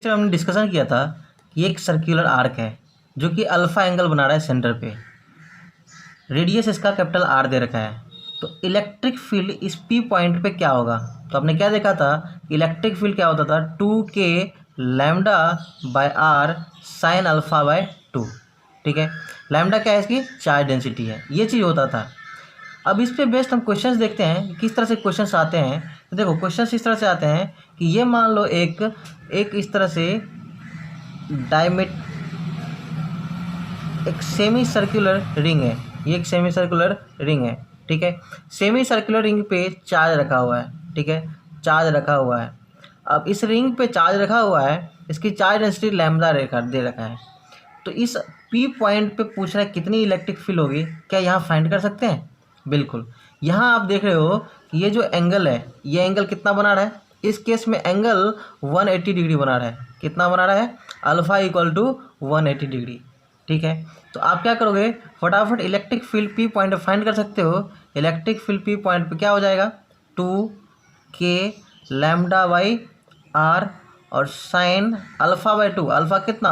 हमने डिस्कशन किया था कि एक सर्कुलर आर्क है जो कि अल्फा एंगल बना रहा है सेंटर पे, रेडियस इसका कैपिटल आर दे रखा है। तो इलेक्ट्रिक फील्ड इस पी पॉइंट पे क्या होगा? तो आपने क्या देखा था, इलेक्ट्रिक फील्ड क्या होता था, 2k lambda by R sine alpha by 2। ठीक है, लैम्डा क्या है, इसकी चार्ज डेंसिटी है, ये चीज़ होता था। अब इस पे बेस्ड हम क्वेश्चंस देखते हैं कि किस तरह से क्वेश्चंस आते हैं। तो देखो क्वेश्चंस इस तरह से आते हैं कि ये मान लो एक इस तरह से एक सेमी सर्कुलर रिंग है, ये एक सेमी सर्कुलर रिंग है। ठीक है, सेमी सर्कुलर रिंग पे चार्ज रखा हुआ है। ठीक है, चार्ज रखा हुआ है। अब इस रिंग पे चार्ज रखा हुआ है, इसकी चार्ज डेंसिटी लैम्डा दे रखा है। तो इस पी पॉइंट पे पूछ रहा है कितनी इलेक्ट्रिक फील्ड होगी, क्या यहाँ फाइंड कर सकते हैं? बिल्कुल। यहाँ आप देख रहे हो कि ये जो एंगल है, ये एंगल कितना बना रहा है, इस केस में एंगल 180 डिग्री बना रहा है। कितना बना रहा है? Alpha equal to 180 degree. ठीक है, तो आप क्या करोगे, फटाफट electric field P point find कर सकते हो। इलेक्ट्रिक फील्ड पी पॉइंट पे क्या हो जाएगा, 2k लैम्डा बाई आर और साइन अल्फा बाई 2, अल्फा कितना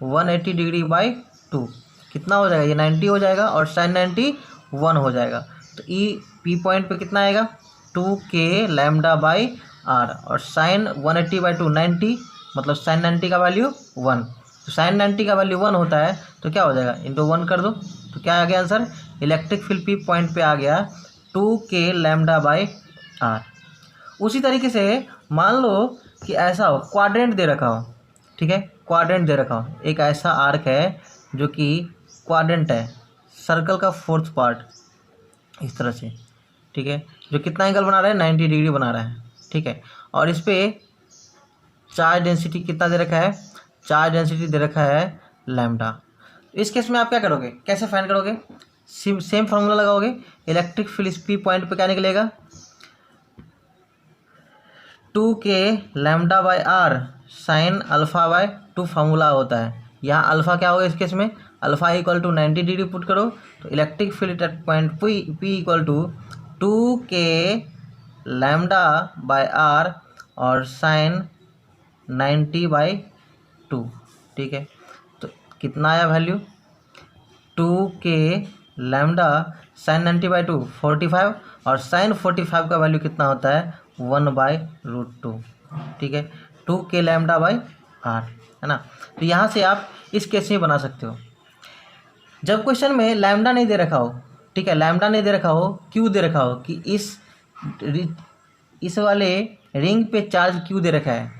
180 डिग्री बाई 2, कितना हो जाएगा, ये 90 हो जाएगा और साइन 91 हो जाएगा। तो ई पी पॉइंट पे कितना आएगा, 2k लैम्डा बाई आर और साइन 180 बाई 2 90, मतलब साइन 90 का वैल्यू 1। तो साइन 90 का वैल्यू 1 होता है, तो क्या हो जाएगा, इंटू 1 कर दो। तो क्या आ गया answer, electric field P point पे आ गया 2k लैम्डा बाई आर। उसी तरीके से मान लो कि ऐसा हो, क्वाड्रेंट दे रखा हो। ठीक है, क्वाड्रेंट दे रखा हो, एक ऐसा आर्क है जो कि क्वाड्रेंट है, सर्कल का फोर्थ पार्ट इस तरह से। ठीक है, जो कितना एंगल बना रहा है, 90 डिग्री बना रहा है। ठीक है, और इस पे चार्ज डेंसिटी कितना दे रखा है, चार्ज डेंसिटी दे रखा है लैम्डा। इस केस में आप क्या करोगे, कैसे फाइंड करोगे, सेम फार्मूला लगाओगे। इलेक्ट्रिक फील्ड इस पी पॉइंट पे क्या निकलेगा, 2k lambda by R sine alpha by 2 formula होता है। यहाँ अल्फा क्या होगा इस केस में, alpha equal to 90 degree put करो, तो electric field at point P equal to 2k lambda by R और साइन 90 बाई 2। ठीक है, तो कितना आया value, 2k lambda sign 90 by 2 45, और साइन 45 का वैल्यू कितना होता है, 1/√2। ठीक है, 2k लैम्डा बाई आर, है ना। तो यहाँ से आप इस केस में बना सकते हो। जब क्वेश्चन में लैम्डा नहीं दे रखा हो, ठीक है, लैम्डा नहीं दे रखा हो, क्यू दे रखा हो कि इस वाले रिंग पे चार्ज क्यू दे रखा है,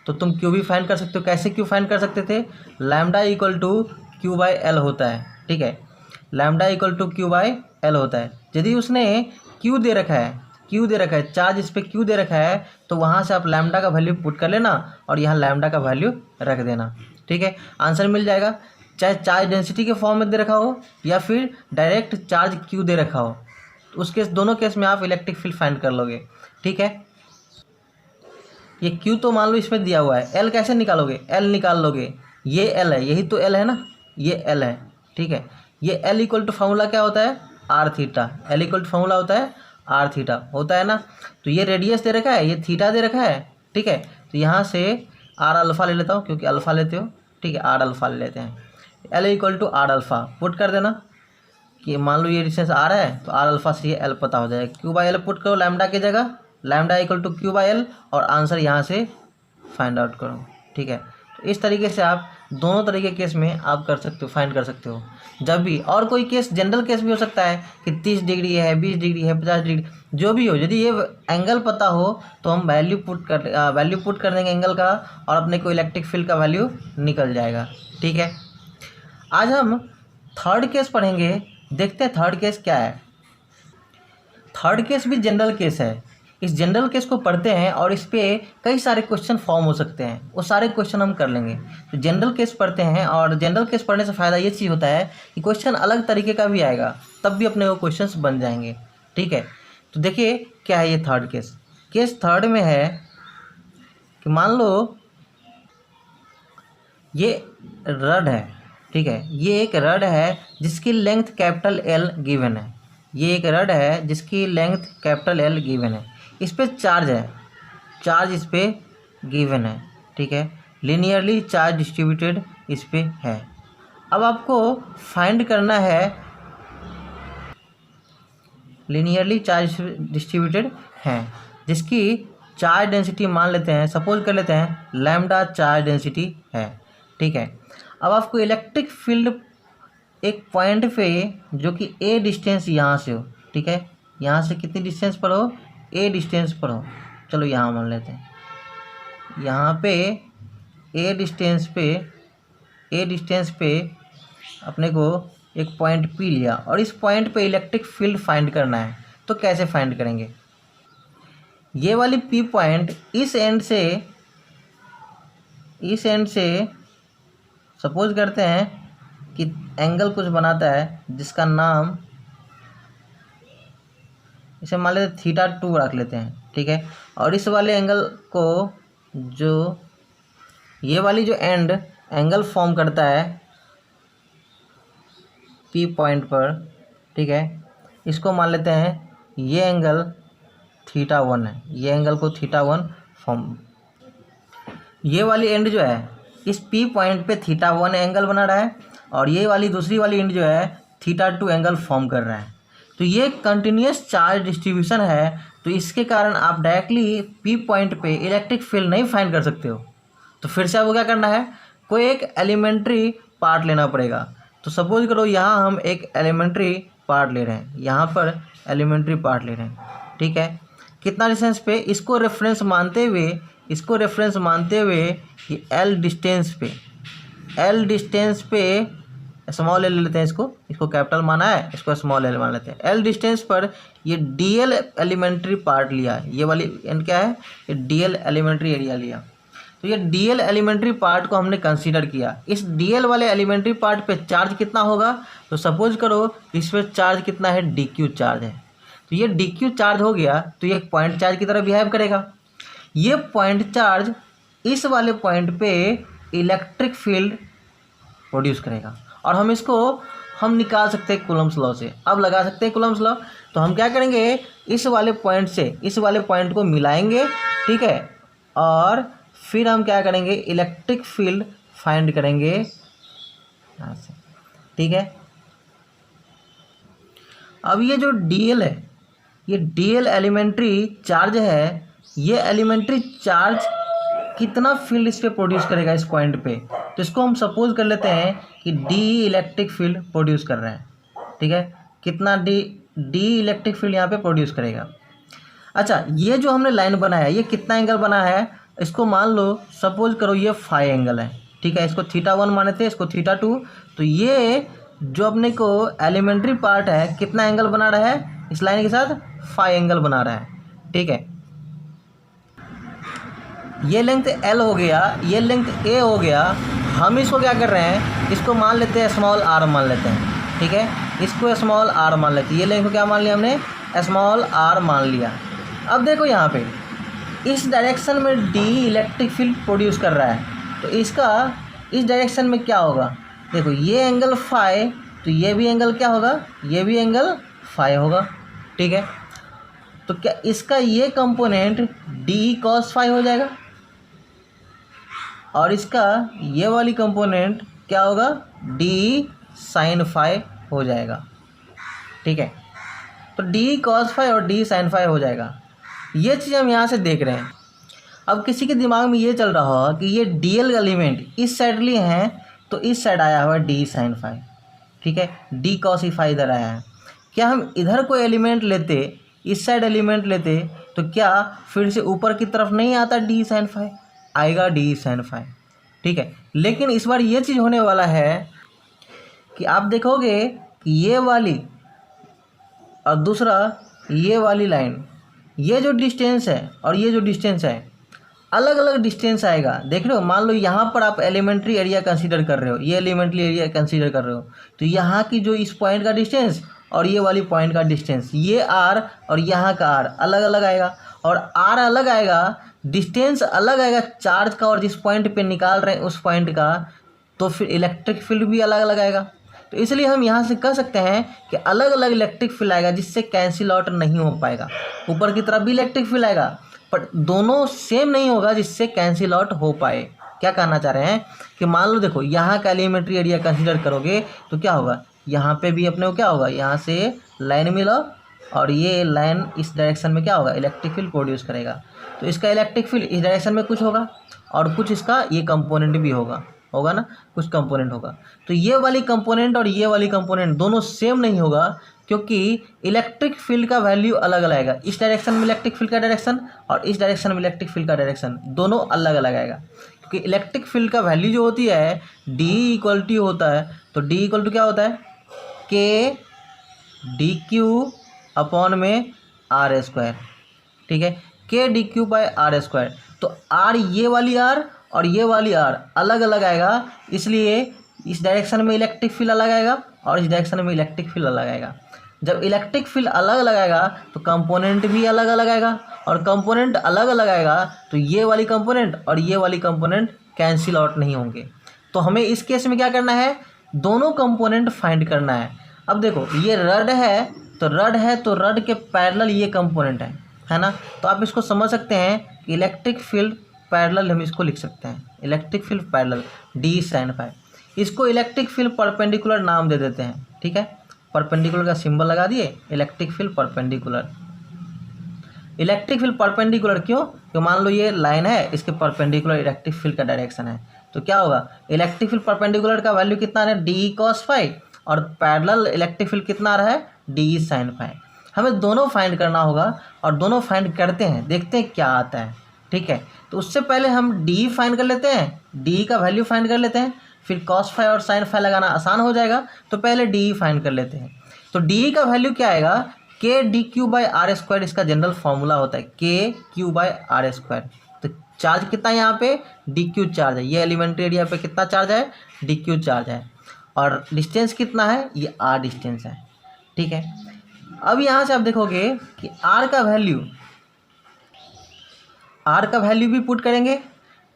तो तुम क्यू भी फाइंड कर सकते हो। कैसे क्यू फाइंड कर सकते थे, lambda equal to Q by L होता है। ठीक है, lambda equal to Q by L होता है। यदि उसने क्यू दे रखा है, चार्ज इस पर क्यू दे रखा है, तो वहाँ से आप लैम्डा का वैल्यू पुट कर लेना और यहाँ लैम्डा का वैल्यू रख देना। ठीक है, आंसर मिल जाएगा। चाहे चार्ज डेंसिटी के फॉर्म में दे रखा हो या फिर डायरेक्ट चार्ज क्यू दे रखा हो, तो उस केस दोनों केस में आप इलेक्ट्रिक फील्ड फाइंड कर लोगे। ठीक है, ये क्यू तो मान लो इसमें दिया हुआ है, एल कैसे निकालोगे, एल निकाल लोगे, ये एल है, यही तो एल है ना, ये एल है। ठीक है, ये एल इक्वल टू फार्मूला क्या होता है, R theta. L equal to formula होता है आर थीटा, होता है ना। तो ये रेडियस दे रखा है, ये थीटा दे रखा है। ठीक है, तो यहाँ से आर अल्फ़ा ले लेता हूँ, क्योंकि अल्फ़ा लेते हो। ठीक है, आर अल्फ़ा ले लेते हैं, L equal to R alpha put कर देना कि मान लो ये डिस्टेंस आर है, तो आर अल्फ़ा से ये एल पता हो जाएगा। क्यू बाई एल पुट करो लैम्डा की जगह, lambda equal to Q by L, और आंसर यहाँ से फाइंड आउट करो। ठीक है, तो इस तरीके से आप दोनों तरीके केस में आप कर सकते हो, फाइंड कर सकते हो। जब भी और कोई केस जनरल केस भी हो सकता है कि 30 डिग्री है, 20 डिग्री है, 50 डिग्री, जो भी हो, यदि ये एंगल पता हो तो हम वैल्यू पुट कर देंगे एंगल का, और अपने को इलेक्ट्रिक फील्ड का वैल्यू निकल जाएगा। ठीक है, आज हम थर्ड केस पढ़ेंगे। देखते हैं थर्ड केस क्या है। थर्ड केस भी जनरल केस है। इस जनरल केस को पढ़ते हैं और इस पे कई सारे क्वेश्चन फॉर्म हो सकते हैं, वो सारे क्वेश्चन हम कर लेंगे। तो जनरल केस पढ़ते हैं, और जनरल केस पढ़ने से फ़ायदा ये चीज़ होता है कि क्वेश्चन अलग तरीके का भी आएगा, तब भी अपने वो क्वेश्चंस बन जाएंगे। ठीक है, तो देखिए क्या है ये थर्ड केस। केस थर्ड में है कि मान लो ये रड है। ठीक है, ये एक रड है जिसकी लेंथ कैपिटल एल गिवन है। ये एक रड है जिसकी लेंथ कैपिटल एल गिवन है। इस पे चार्ज है, चार्ज इस पे गिवन है। ठीक है, लीनियरली चार्ज डिस्ट्रीब्यूटेड इस पे है। अब आपको फाइंड करना है लीनियरली चार्ज डिस्ट्रीब्यूटेड है जिसकी चार्ज डेंसिटी मान लेते हैं, सपोज कर लेते हैं लैम्डा चार्ज डेंसिटी है, ठीक है। अब आपको इलेक्ट्रिक फील्ड एक पॉइंट पे जो कि ए डिस्टेंस यहाँ से हो, ठीक है, यहाँ से कितनी डिस्टेंस पर हो, ए डिस्टेंस पर हो, चलो यहाँ मान लेते हैं, यहाँ पे ए डिस्टेंस पे अपने को एक पॉइंट पी लिया और इस पॉइंट पे इलेक्ट्रिक फील्ड फाइंड करना है। तो कैसे फाइंड करेंगे, ये वाली पी पॉइंट इस एंड से सपोज करते हैं कि एंगल कुछ बनाता है जिसका नाम इसे मान लेते θ2 रख लेते हैं, ठीक है। और इस वाले एंगल को जो ये वाली जो एंगल फॉर्म करता है पी पॉइंट पर, ठीक है, इसको मान लेते हैं ये एंगल θ1 है, ये एंगल को θ1 फॉर्म, ये वाली एंड जो है इस पी पॉइंट पे θ1 एंगल बना रहा है और ये वाली दूसरी वाली एंड जो है θ2 एंगल फॉर्म कर रहा है। तो ये कंटिन्यूस चार्ज डिस्ट्रीब्यूशन है, तो इसके कारण आप डायरेक्टली पी पॉइंट पे इलेक्ट्रिक फील्ड नहीं फाइंड कर सकते हो। तो फिर से आपको क्या करना है, कोई एक एलिमेंट्री पार्ट लेना पड़ेगा। तो सपोज करो यहाँ हम एक एलिमेंट्री पार्ट ले रहे हैं, यहाँ पर एलिमेंट्री पार्ट ले रहे हैं, ठीक है। कितना डिस्टेंस पे, इसको रेफरेंस मानते हुए कि एल डिस्टेंस पे स्मॉल एल ले लेते हैं, इसको कैपिटल माना है, इसको स्मॉल एल मान लेते हैं। एल डिस्टेंस पर ये डीएल एलिमेंट्री पार्ट लिया, ये वाली एंड क्या है, ये डीएल एलिमेंट्री एरिया लिया। तो ये डीएल एलिमेंट्री पार्ट को हमने कंसीडर किया। इस डीएल वाले एलिमेंट्री पार्ट पे चार्ज कितना होगा, तो सपोज करो इस पर चार्ज कितना है, डीक्यू चार्ज है। तो ये डीक्यू चार्ज हो गया तो ये एक पॉइंट चार्ज की तरह बिहेव करेगा। ये पॉइंट चार्ज इस वाले पॉइंट पे इलेक्ट्रिक फील्ड प्रोड्यूस करेगा और हम निकाल सकते हैं कूलम्स लॉ से। अब लगा सकते हैं कूलम्स लॉ, तो हम क्या करेंगे, इस वाले पॉइंट से इस वाले पॉइंट को मिलाएंगे, ठीक है, और फिर हम क्या करेंगे, इलेक्ट्रिक फील्ड फाइंड करेंगे यहाँ से, ठीक है। अब ये जो डीएल है, ये डीएल एलिमेंट्री चार्ज है, ये एलिमेंट्री चार्ज कितना फील्ड इस पे प्रोड्यूस करेगा इस पॉइंट पे, तो इसको हम सपोज कर लेते हैं कि डी इलेक्ट्रिक फील्ड प्रोड्यूस कर रहा है, ठीक है। कितना डी इलेक्ट्रिक फील्ड यहाँ पे प्रोड्यूस करेगा। अच्छा, ये जो हमने लाइन बनाया ये कितना एंगल बना है, इसको मान लो सपोज करो ये फाई एंगल है, ठीक है। इसको θ1 माने थे, इसको θ2। तो ये जो अपने को एलिमेंट्री पार्ट है कितना एंगल बना रहा है, इस लाइन के साथ फाई एंगल बना रहा है, ठीक है। ये लेंथ L हो गया, ये लेंथ A हो गया। हम इसको क्या कर रहे हैं, इसको मान लेते हैं स्मॉल r मान लेते हैं, ठीक है। इसको स्मॉल r मान लेते हैं, ये लेंथ को क्या मान लिया हमने, स्मॉल r मान लिया। अब देखो यहाँ पे इस डायरेक्शन में डी इलेक्ट्रिक फील्ड प्रोड्यूस कर रहा है, तो इसका इस डायरेक्शन में क्या होगा, देखो ये एंगल फाई, तो ये भी एंगल क्या होगा, ये भी एंगल फाई होगा, ठीक है। तो क्या इसका ये कंपोनेंट डी कॉस फाई हो जाएगा और इसका ये वाली कंपोनेंट क्या होगा, डी साइन फाई हो जाएगा, ठीक है। तो डी कॉस फाई और डी साइन फाई हो जाएगा। ये चीज़ हम यहाँ से देख रहे हैं। अब किसी के दिमाग में ये चल रहा होगा कि ये डीएल एलिमेंट इस साइड लिए हैं तो इस साइड आया हुआ डी साइन फाई, ठीक है, डी कॉस फाई इधर आया है। क्या हम इधर कोई एलिमेंट लेते, इस साइड एलिमेंट लेते, तो क्या फिर से ऊपर की तरफ नहीं आता डी साइन फाई, आएगा डी साइन फाई, ठीक है। लेकिन इस बार ये चीज़ होने वाला है कि आप देखोगे कि ये वाली और दूसरा ये वाली लाइन, ये जो डिस्टेंस है और ये जो डिस्टेंस है अलग अलग डिस्टेंस आएगा। देख रहे हो, मान लो यहाँ पर आप एलिमेंट्री एरिया कंसीडर कर रहे हो, ये एलिमेंट्री एरिया कंसीडर कर रहे हो, तो यहाँ की जो इस पॉइंट का डिस्टेंस और ये वाली पॉइंट का डिस्टेंस, ये r और यहाँ का r अलग अलग आएगा। और r अलग आएगा, डिस्टेंस अलग आएगा चार्ज का और जिस पॉइंट पे निकाल रहे हैं उस पॉइंट का, तो फिर इलेक्ट्रिक फील्ड भी अलग अलग आएगा। तो इसलिए हम यहाँ से कह सकते हैं कि अलग अलग इलेक्ट्रिक फील्ड आएगा जिससे कैंसिल आउट नहीं हो पाएगा। ऊपर की तरफ भी इलेक्ट्रिक फील्ड आएगा पर दोनों सेम नहीं होगा जिससे कैंसिल आउट हो पाए, क्या कहना चाह रहे हैं कि मान लो देखो यहाँ का एलिमेंट्री एरिया कंसिडर करोगे तो क्या होगा, यहाँ पे भी अपने को क्या होगा, यहाँ से लाइन मिला और ये लाइन इस डायरेक्शन में क्या होगा, इलेक्ट्रिक फील्ड प्रोड्यूस करेगा। तो इसका इलेक्ट्रिक फील्ड इस डायरेक्शन में कुछ होगा और कुछ इसका ये कंपोनेंट भी होगा ना, कुछ कंपोनेंट होगा। तो ये वाली कंपोनेंट और ये वाली कंपोनेंट दोनों सेम नहीं होगा, क्योंकि इलेक्ट्रिक फील्ड का वैल्यू अलग अलग आएगा। इस डायरेक्शन में इलेक्ट्रिक फील्ड का डायरेक्शन और इस डायरेक्शन में इलेक्ट्रिक फील्ड का डायरेक्शन दोनों अलग अलग आएगा, क्योंकि इलेक्ट्रिक फील्ड का वैल्यू जो होती है डी इक्वल टू होता है, तो डी इक्वल टू क्या होता है, के डी क्यू अपॉन में आर स्क्वायर। ठीक है, K D Q by R square. तो आर, ये वाली आर और ये वाली आर अलग अलग आएगा, इसलिए इस डायरेक्शन में इलेक्ट्रिक फील्ड अलग आएगा और इस डायरेक्शन में इलेक्ट्रिक फील्ड अलग आएगा। जब इलेक्ट्रिक फील्ड अलग अलग आएगा तो कंपोनेंट भी अलग अलग आएगा, और कंपोनेंट अलग अलग आएगा तो ये वाली कंपोनेंट और ये वाली कंपोनेंट कैंसिल आउट नहीं होंगे। तो हमें इस केस में क्या करना है, दोनों कंपोनेंट फाइंड करना है। अब देखो ये रड है, तो रड के पैरेलल ये कंपोनेंट है ना। तो आप इसको समझ सकते हैं कि इलेक्ट्रिक फील्ड पैरेलल, हम इसको लिख सकते हैं electric field parallel D sine phi. इसको इलेक्ट्रिक फील्ड परपेंडिकुलर नाम दे देते हैं। ठीक है, परपेंडिकुलर का सिंबल लगा दिए, electric field perpendicular. Electric field perpendicular क्यों, तो मान लो ये लाइन है, इसके परपेंडिकुलर इलेक्ट्रिक फील्ड का डायरेक्शन है, तो क्या होगा, इलेक्ट्रिक फील्ड परपेंडिकुलर का वैल्यू कितना है, डी कॉस फाई, और पैरेलल इलेक्ट्रिक फील्ड कितना आ रहा है, डी साइन फाई। हमें दोनों फाइंड करना होगा और दोनों फाइंड करते हैं, देखते हैं क्या आता है। ठीक है, तो उससे पहले हम डी फाइंड कर लेते हैं, डी का वैल्यू फाइंड कर लेते हैं, फिर कॉस फाई और साइन फाई लगाना आसान हो जाएगा। तो पहले डी फाइंड कर लेते हैं। तो डी का वैल्यू क्या आएगा, K D Q by R square, इसका जनरल फॉर्मूला होता है K Q by R square. तो चार्ज कितना है यहाँ पे, डी क्यू चार्ज है, ये एलिमेंट्री एरिया पे कितना चार्ज है, डी क्यू चार्ज है, और डिस्टेंस कितना है, ये आर डिस्टेंस है। ठीक है, अब यहाँ से आप देखोगे कि आर का वैल्यू भी पुट करेंगे।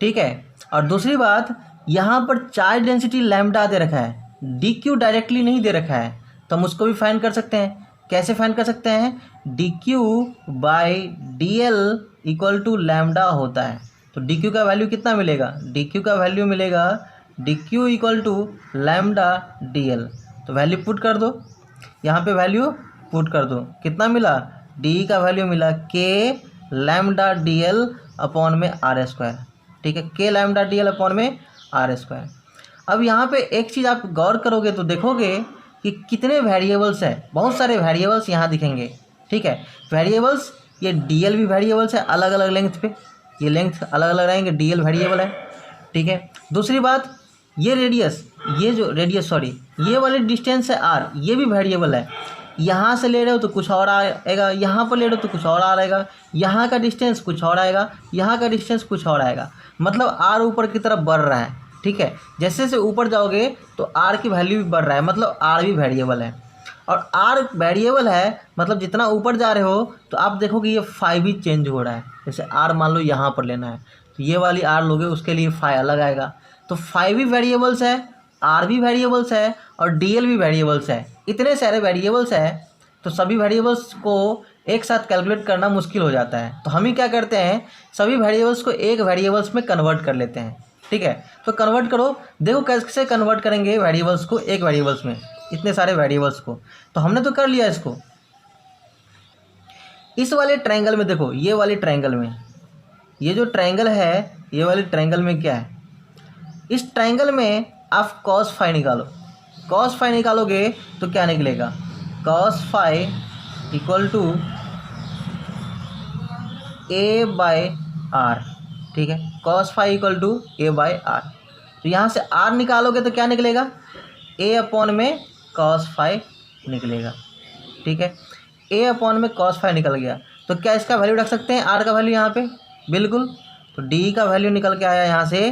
ठीक है, और दूसरी बात यहाँ पर चार्ज डेंसिटी लैम्डा दे रखा है, डी क्यू डायरेक्टली नहीं दे रखा है, तो हम उसको भी फाइंड कर सकते हैं। कैसे फाइंड कर सकते हैं, D Q by D L equal to lambda होता है। तो डी क्यू का वैल्यू कितना मिलेगा, डी क्यू का वैल्यू मिलेगा D Q equal to lambda D L. तो वैल्यू पुट कर दो, यहाँ पे वैल्यू पुट कर दो, कितना मिला, डी का वैल्यू मिला के लैम्डा डी एल अपॉन में आर स्क्वायर। ठीक है, के लैम्डा डी एल अपॉन में आर स्क्वायर। अब यहाँ पे एक चीज़ आप गौर करोगे तो देखोगे कि कितने वेरिएबल्स हैं, बहुत सारे वेरिएबल्स यहाँ दिखेंगे। ठीक है, वेरिएबल्स, ये डी एल भी वेरिएबल्स है अलग अलग लेंथ पे, ये लेंथ अलग अलग रहेंगे, डी एल वेरिएबल है। ठीक है, दूसरी बात ये रेडियस, ये वाली डिस्टेंस है आर, ये भी वेरिएबल है। यहाँ से ले रहे हो तो कुछ और आएगा, यहाँ पर ले रहे हो तो कुछ और आएगा, यहाँ का डिस्टेंस कुछ और आएगा, यहाँ का डिस्टेंस कुछ और आएगा, मतलब आर ऊपर की तरफ बढ़ रहा है। ठीक है, जैसे जैसे ऊपर जाओगे तो आर की वैल्यू भी बढ़ रहा है, मतलब आर भी वेरिएबल है। और आर वेरिएबल है मतलब जितना ऊपर जा रहे हो तो आप देखोगे ये फाई भी चेंज हो रहा है। जैसे आर मान लो यहाँ पर लेना है तो ये वाली आर लोगे, उसके लिए फाई अलग आएगा। तो फाई भी वेरिएबल्स है, आर भी वेरिएबल्स है और डी एल भी वेरिएबल्स है। इतने सारे वेरिएबल्स है तो सभी वेरिएबल्स को एक साथ कैलकुलेट करना मुश्किल हो जाता है। तो हम ही क्या करते हैं, सभी वेरिएबल्स को एक वेरिएबल्स में कन्वर्ट कर लेते हैं। ठीक है, तो कन्वर्ट करो, देखो कैसे कन्वर्ट करेंगे वेरिएबल्स को एक वेरिएबल्स में, इतने सारे वेरिएबल्स को। तो हमने तो कर लिया इसको। इस वाले ट्रायंगल में देखो, ये वाले ट्रायंगल में, ये जो ट्रायंगल है, ये वाले ट्रायंगल में क्या है, इस ट्रायंगल में आप कॉस फाई निकालो। कॉस फाई निकालोगे तो क्या निकलेगा, cos phi equal to A by R. ठीक है, cos phi equal to A by R. तो यहाँ से आर निकालोगे तो क्या निकलेगा, ए अपॉन में कॉस फाई निकलेगा। ठीक है, ए अपॉन में कॉस फाई निकल गया। तो क्या इसका वैल्यू रख सकते हैं, आर का वैल्यू यहाँ पे, बिल्कुल। तो डी का वैल्यू निकल के आया यहाँ से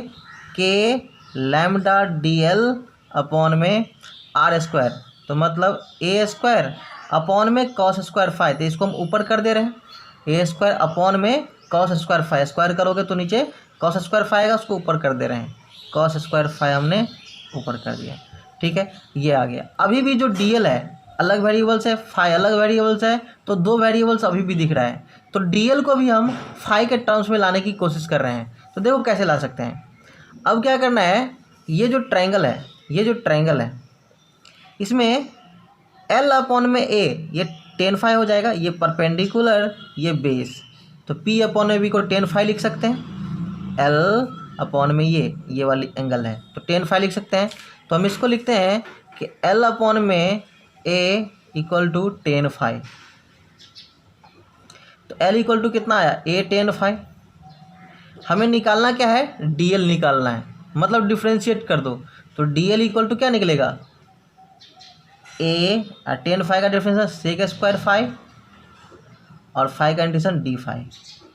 के लैम्डा डी एल अपॉन में आर स्क्वायर, तो मतलब ए स्क्वायर अपॉन में कॉस स्क्वायर फाई, तो इसको हम ऊपर कर दे रहे हैं, ए स्क्वायर अपॉन में कॉस स्क्वायर फाई, स्क्वायर करोगे तो नीचे कॉस स्क्वायर फाई आएगा, उसको ऊपर कर दे रहे हैं, कॉस स्क्वायर फाई हमने ऊपर कर दिया। ठीक है, ये आ गया। अभी भी जो डी एल है अलग वेरिएबल्स है, फाई अलग वेरिएबल्स है, तो दो वेरिएबल्स अभी भी दिख रहा है। तो डी एल को भी हम फाई के टर्म्स में लाने की कोशिश कर रहे हैं। तो देखो कैसे ला सकते हैं। अब क्या करना है, ये जो ट्रायंगल है इसमें L अपॉन में A ये tan phi हो जाएगा, ये परपेंडिकुलर ये बेस, तो P अपॉन में B को tan phi लिख सकते हैं। L अपॉन में ये वाली एंगल है तो tan phi लिख सकते हैं। तो हम इसको लिखते हैं कि L अपॉन में A equal to tan phi। तो L इक्वल टू कितना आया, A tan phi। हमें निकालना क्या है, DL निकालना है, मतलब डिफ्रेंशिएट कर दो। तो DL इक्वल टू क्या निकलेगा, A tan phi का डिफरेंशिएशन सेक स्क्वायर फाई और फाई का इंटीग्रेशन डी फाई।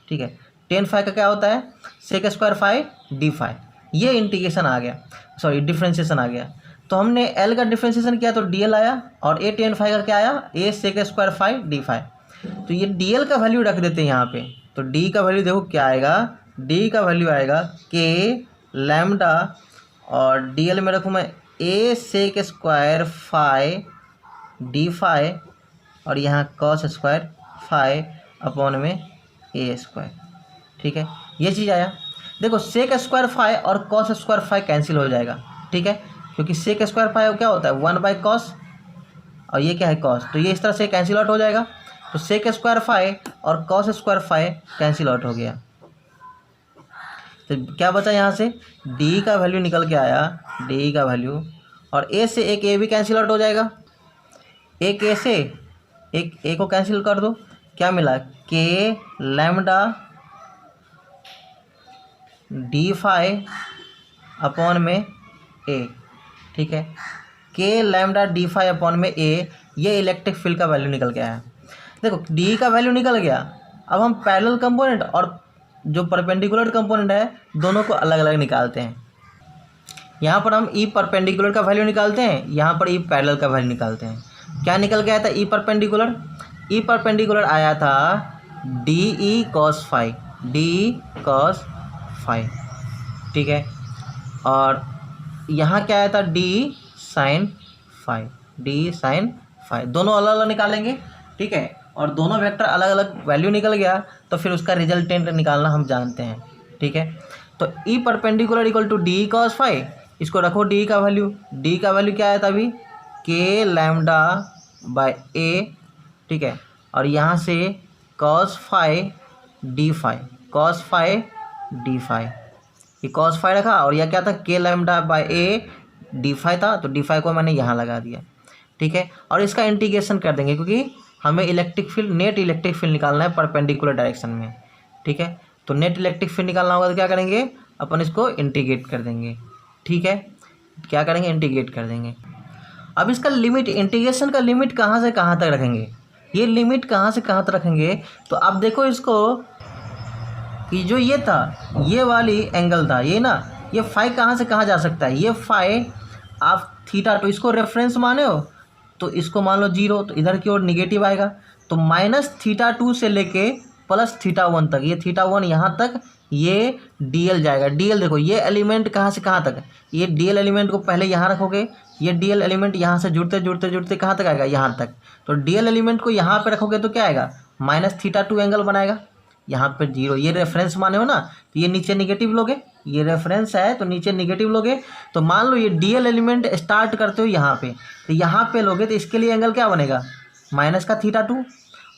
ठीक है, tan phi का क्या होता है, sec square phi D phi. ये इंटीग्रेशन आ गया, सॉरी डिफ्रेंशिएशन आ गया। तो हमने L का डिफ्रेंशिएशन किया तो DL आया, और A tan phi का क्या आया, A sec square phi D phi. तो ये DL का वैल्यू रख देते हैं यहाँ पे। तो D का वैल्यू देखो क्या आएगा, D का वैल्यू आएगा K लैम्डा, और DL में रखूँ मैं A sec square phi D phi, और यहाँ कॉस स्क्वायर फाई अपॉन में A स्क्वायर। ठीक है, ये चीज़ आया। देखो सेक स्क्वायर फाई और कॉस स्क्वायर फाई कैंसिल हो जाएगा। ठीक है, क्योंकि सेक स्क्वायर फाई क्या होता है 1/cos, और ये क्या है कॉस, तो ये इस तरह से कैंसिल आउट हो जाएगा। तो सेक स्क्वायर फाई और cos square phi cancel out हो गया। तो क्या बचा यहाँ से, D का वैल्यू निकल के आया, D का वैल्यू, और A से एक A भी कैंसिल आउट हो जाएगा। एक A से एक A को कैंसिल कर दो, क्या मिला, K lambda D phi upon में A। ठीक है, K lambda D phi upon में A, ये इलेक्ट्रिक फील्ड का वैल्यू निकल के आया। देखो D का वैल्यू निकल गया। अब हम पैरेलल कंपोनेंट और जो परपेंडिकुलर कंपोनेंट है दोनों को अलग अलग निकालते हैं। यहाँ पर हम E परपेंडिकुलर का वैल्यू निकालते हैं, यहाँ पर E पैरेलल का वैल्यू निकालते हैं। क्या निकल के आया था, E परपेंडिकुलर आया था DE cos phi, D cos phi। ठीक है, और यहाँ क्या आया था, D sin phi, दोनों अलग अलग निकालेंगे। ठीक है, और दोनों वेक्टर अलग अलग वैल्यू निकल गया तो फिर उसका रिजल्टेंट निकालना हम जानते हैं। ठीक है, तो E perpendicular equal to DE cos phi, इसको रखो D का वैल्यू क्या आया था अभी, K लैम्डा बाय A। ठीक है, और यहाँ से cos phi डी फाई, ये cos phi रखा, और यह क्या था, K lambda by A D phi था, तो डी फाई को मैंने यहाँ लगा दिया। ठीक है, और इसका इंटीग्रेशन कर देंगे क्योंकि हमें नेट इलेक्ट्रिक फील्ड निकालना है परपेंडिकुलर डायरेक्शन में। ठीक है, तो नेट इलेक्ट्रिक फील्ड निकालना होगा तो क्या करेंगे, अपन इसको इंटीग्रेट कर देंगे। ठीक है, क्या करेंगे, इंटीग्रेट कर देंगे। अब इसका लिमिट, इंटीग्रेशन का लिमिट कहाँ से कहाँ तक रखेंगे, ये लिमिट कहाँ से कहाँ तक रखेंगे, तो आप देखो इसको कि जो ये था, ये वाली एंगल था ये ना, ये फाई कहाँ से कहाँ जा सकता है, ये फाई आप थीटा, तो इसको रेफरेंस माने हो तो इसको मान लो 0, तो इधर की ओर निगेटिव आएगा। तो -θ2 से लेके +θ1 तक, ये θ1 यहाँ तक, ये DL जाएगा। DL देखो ये एलिमेंट कहाँ से कहाँ तक, ये DL एलिमेंट को पहले यहाँ रखोगे, ये DL एलिमेंट यहाँ से जुड़ते कहाँ तक आएगा, यहाँ तक। तो DL एलिमेंट को यहाँ पे रखोगे तो क्या आएगा, -θ2 एंगल बनाएगा। यहाँ पे 0, ये रेफरेंस माने हो ना, तो ये नीचे निगेटिव लोगे, ये रेफरेंस है तो नीचे निगेटिव लोगे। तो मान लो ये DL एलिमेंट स्टार्ट करते हो यहाँ पे, तो यहाँ पे लोगे तो इसके लिए एंगल क्या बनेगा, -θ2,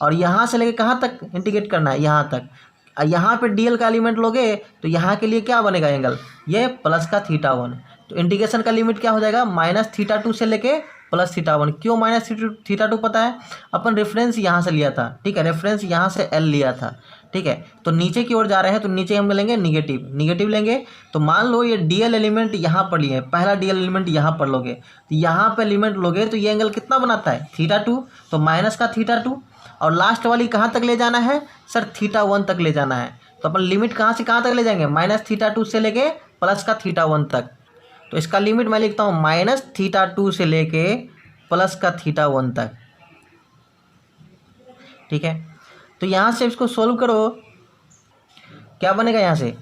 और यहाँ से लेके कहाँ तक इंटीग्रेट करना है, यहाँ तक। यहाँ पे DL का एलिमेंट लोगे तो यहाँ के लिए क्या बनेगा एंगल, ये +θ1। तो इंटीग्रेशन का लिमिट क्या हो जाएगा, -θ2 से लेके +θ1। क्यों -θ2 पता है, अपन रेफरेंस यहाँ से लिया था। ठीक है, रेफरेंस यहाँ से L लिया था। ठीक है, तो नीचे की ओर जा रहे हैं तो नीचे हम लेंगे निगेटिव लेंगे। तो मान लो ये DL एलिमेंट यहाँ पर लिए, पहला DL एलिमेंट यहाँ पर लोगे, तो यहाँ पर एलिमेंट लोगे तो ये एंगल कितना बनाता है, θ2, तो -θ2, और लास्ट वाली कहाँ तक ले जाना है सर, θ1 तक ले जाना है। तो अपन लिमिट कहाँ से कहाँ तक ले जाएंगे, -θ2 से लेके +θ1 तक। तो इसका लिमिट मैं लिखता हूँ -θ2 से लेके +θ1 तक। ठीक है, तो यहाँ से इसको सोल्व करो, क्या बनेगा, यहाँ से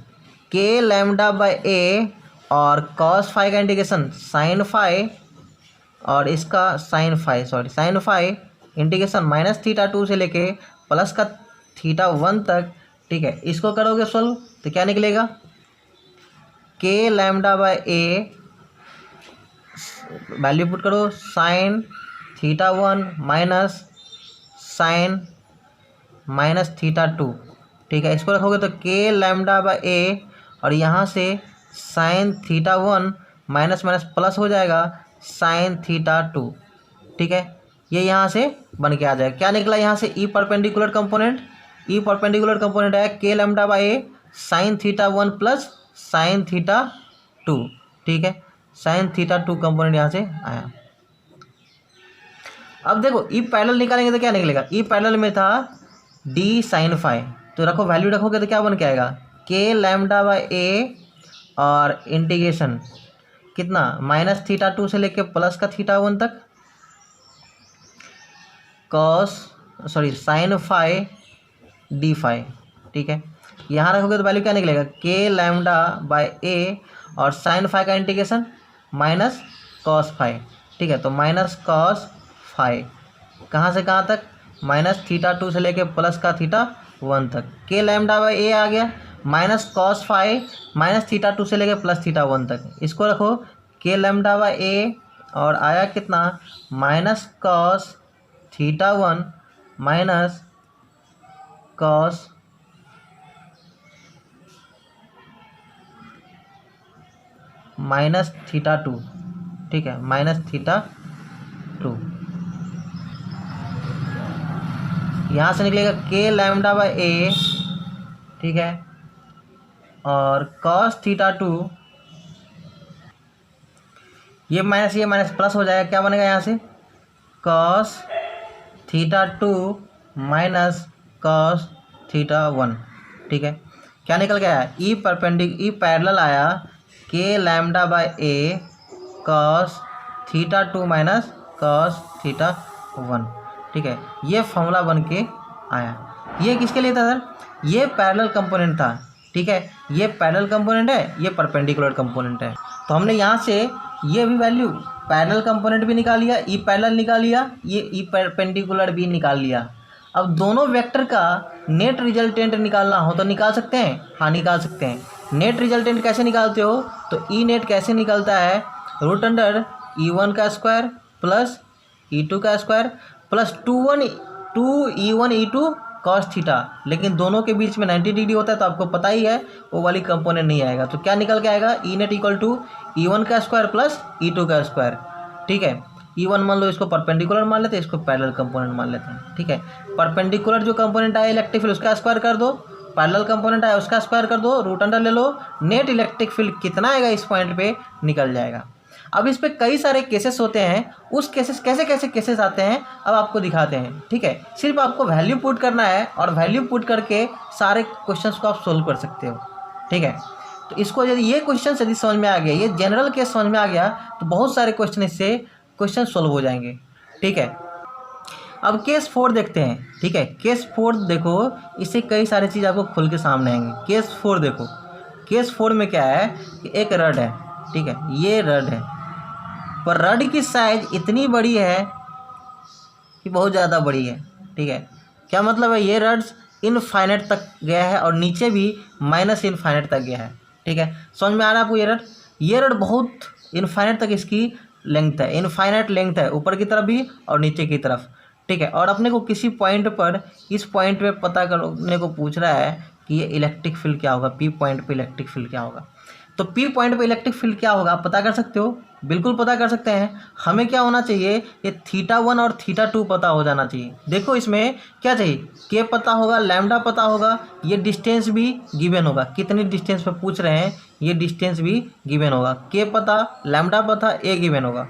K लैम्डा बाय A और cos phi का इंटीग्रेशन sin phi, और इसका sin phi इंटीग्रेशन -θ2 से लेके +θ1 तक। ठीक है, इसको करोगे सोल्व तो क्या निकलेगा, के lambda by A, value put करो sine theta 1 minus sine minus theta 2, ठीक है। इसको रखोगे तो के लैम्डा बाय ए और यहाँ से sign theta 1 minus minus plus हो जाएगा साइन थीटा 2, ठीक है। ये यहाँ से बन के आ जाएगा। क्या निकला यहाँ से? E perpendicular component. E perpendicular component है के lambda by A sign theta 1 plus sine theta 2, ठीक है। साइन थीटा 2 कंपोनेंट यहाँ से आया। अब देखो ई पैरेलल निकालेंगे तो क्या निकलेगा? ई पैरेलल में था डी साइन फाई, तो रखो वैल्यू रखोगे तो क्या बन के आएगा? के लैम्डा बाय ए और इंटीग्रेशन कितना माइनस थीटा 2 से लेके प्लस का थीटा 1 तक साइन फाई डी फाई, ठीक है। यहाँ रखोगे तो वैल्यू क्या निकलेगा? के लैम्डा बाय ए और साइन फाई का इंटीग्रेशन माइनस कॉस फाई, ठीक है। तो माइनस कॉस फाई कहाँ से कहाँ तक? माइनस थीटा 2 से लेके प्लस का थीटा 1 तक। के लैम्डा बाय ए आ गया minus cos phi minus theta 2 से लेके प्लस थीटा 1 तक। इसको रखो के लैम्डा बाय ए और आया कितना? Minus cos theta 1 minus cos minus theta 2, ठीक है, माइनस थीटा 2। यहाँ से निकलेगा के लैम्डा बाय ए, ठीक है, और कॉस थीटा 2, ये माइनस प्लस हो जाएगा। क्या बनेगा यहाँ से? Cos theta 2 minus cos theta 1, ठीक है। क्या निकल गया? ई पैरेलल आया के lambda by A cos theta 2 minus cos theta 1, ठीक है। ये फॉर्मूला बन के आया। ये किसके लिए था सर? ये पैरेलल कंपोनेंट था, ठीक है। ये पैरेलल कंपोनेंट है, ये परपेंडिकुलर कंपोनेंट है। तो हमने यहाँ से ये भी वैल्यू पैरेलल कंपोनेंट भी निकाल लिया, ई पैरेलल निकाल लिया, ये ई परपेंडिकुलर भी निकाल लिया। अब दोनों वेक्टर का नेट रिजल्टेंट निकालना हो तो निकाल सकते हैं? हाँ, निकाल सकते हैं। नेट रिजल्टेंट कैसे निकालते हो? तो ई नेट कैसे निकलता है? रूट अंडर ई1 का स्क्वायर प्लस ई2 का square plus 2 E1 E2 cos theta. लेकिन दोनों के बीच में 90 डिग्री होता है, तो आपको पता ही है वो वाली कंपोनेंट नहीं आएगा। तो क्या निकल के आएगा? E net equal to E1 का स्क्वायर प्लस ई2 का स्क्वायर, ठीक है। ई1 मान लो, इसको परपेंडिकुलर मान लेते हैं, इसको पैरेलल कंपोनेंट मान लेते हैं, ठीक है। परपेंडिकुलर जो कंपोनेंट आया इलेक्ट्रिक फील्ड उसका स्क्वायर कर दो, पैरेलल कंपोनेंट आया उसका स्क्वायर कर दो, रूट अंडर ले लो, नेट इलेक्ट्रिक फील्ड कितना आएगा इस पॉइंट पे निकल जाएगा। अब इस पे कई सारे केसेस होते हैं, उस केसेस कैसे केसेस आते हैं अब आपको दिखाते हैं, ठीक है। सिर्फ आपको वैल्यू पुट करना है और वैल्यू पुट करके सारे क्वेश्चंस को आप सोल्व कर सकते हो, ठीक है। तो इसको यदि ये क्वेश्चन यदि समझ में आ गया, ये जनरल केस समझ में आ गया, तो बहुत सारे क्वेश्चन इससे क्वेश्चन सोल्व हो जाएंगे, ठीक है। अब केस 4 देखते हैं, ठीक है। केस 4 देखो, इससे कई सारी चीज़ आपको खुल के सामने आएंगी। केस 4 देखो, केस 4 में क्या है कि एक रड है, ठीक है, ये रड है, पर रड की साइज इतनी बड़ी है कि बहुत ज़्यादा बड़ी है, ठीक है। क्या मतलब है? ये रड इनफाइनाइट तक गया है और नीचे भी माइनस इनफाइनाइट तक गया है, ठीक है। समझ में आ रहा है आपको? ये रड बहुत इनफाइनाइट तक इसकी लेंथ है, इनफाइनाइट लेंथ है, ऊपर की तरफ भी और नीचे की तरफ, ठीक है। और अपने को किसी पॉइंट पर, इस पॉइंट पे पता करने को पूछ रहा है कि ये इलेक्ट्रिक फील्ड क्या होगा, पी पॉइंट पे इलेक्ट्रिक फील्ड क्या होगा। तो पी पॉइंट पे इलेक्ट्रिक फील्ड क्या होगा आप पता कर सकते हो? बिल्कुल पता कर सकते हैं। हमें क्या होना चाहिए? ये थीटा 1 और थीटा 2 पता हो जाना चाहिए। देखो इसमें क्या चाहिए? के पता होगा, लैम्डा पता होगा, ये डिस्टेंस भी गिवन होगा, कितनी डिस्टेंस पे पूछ रहे हैं ये डिस्टेंस भी गिवन होगा, के पता, लैम्डा पता, ए गिवन होगा।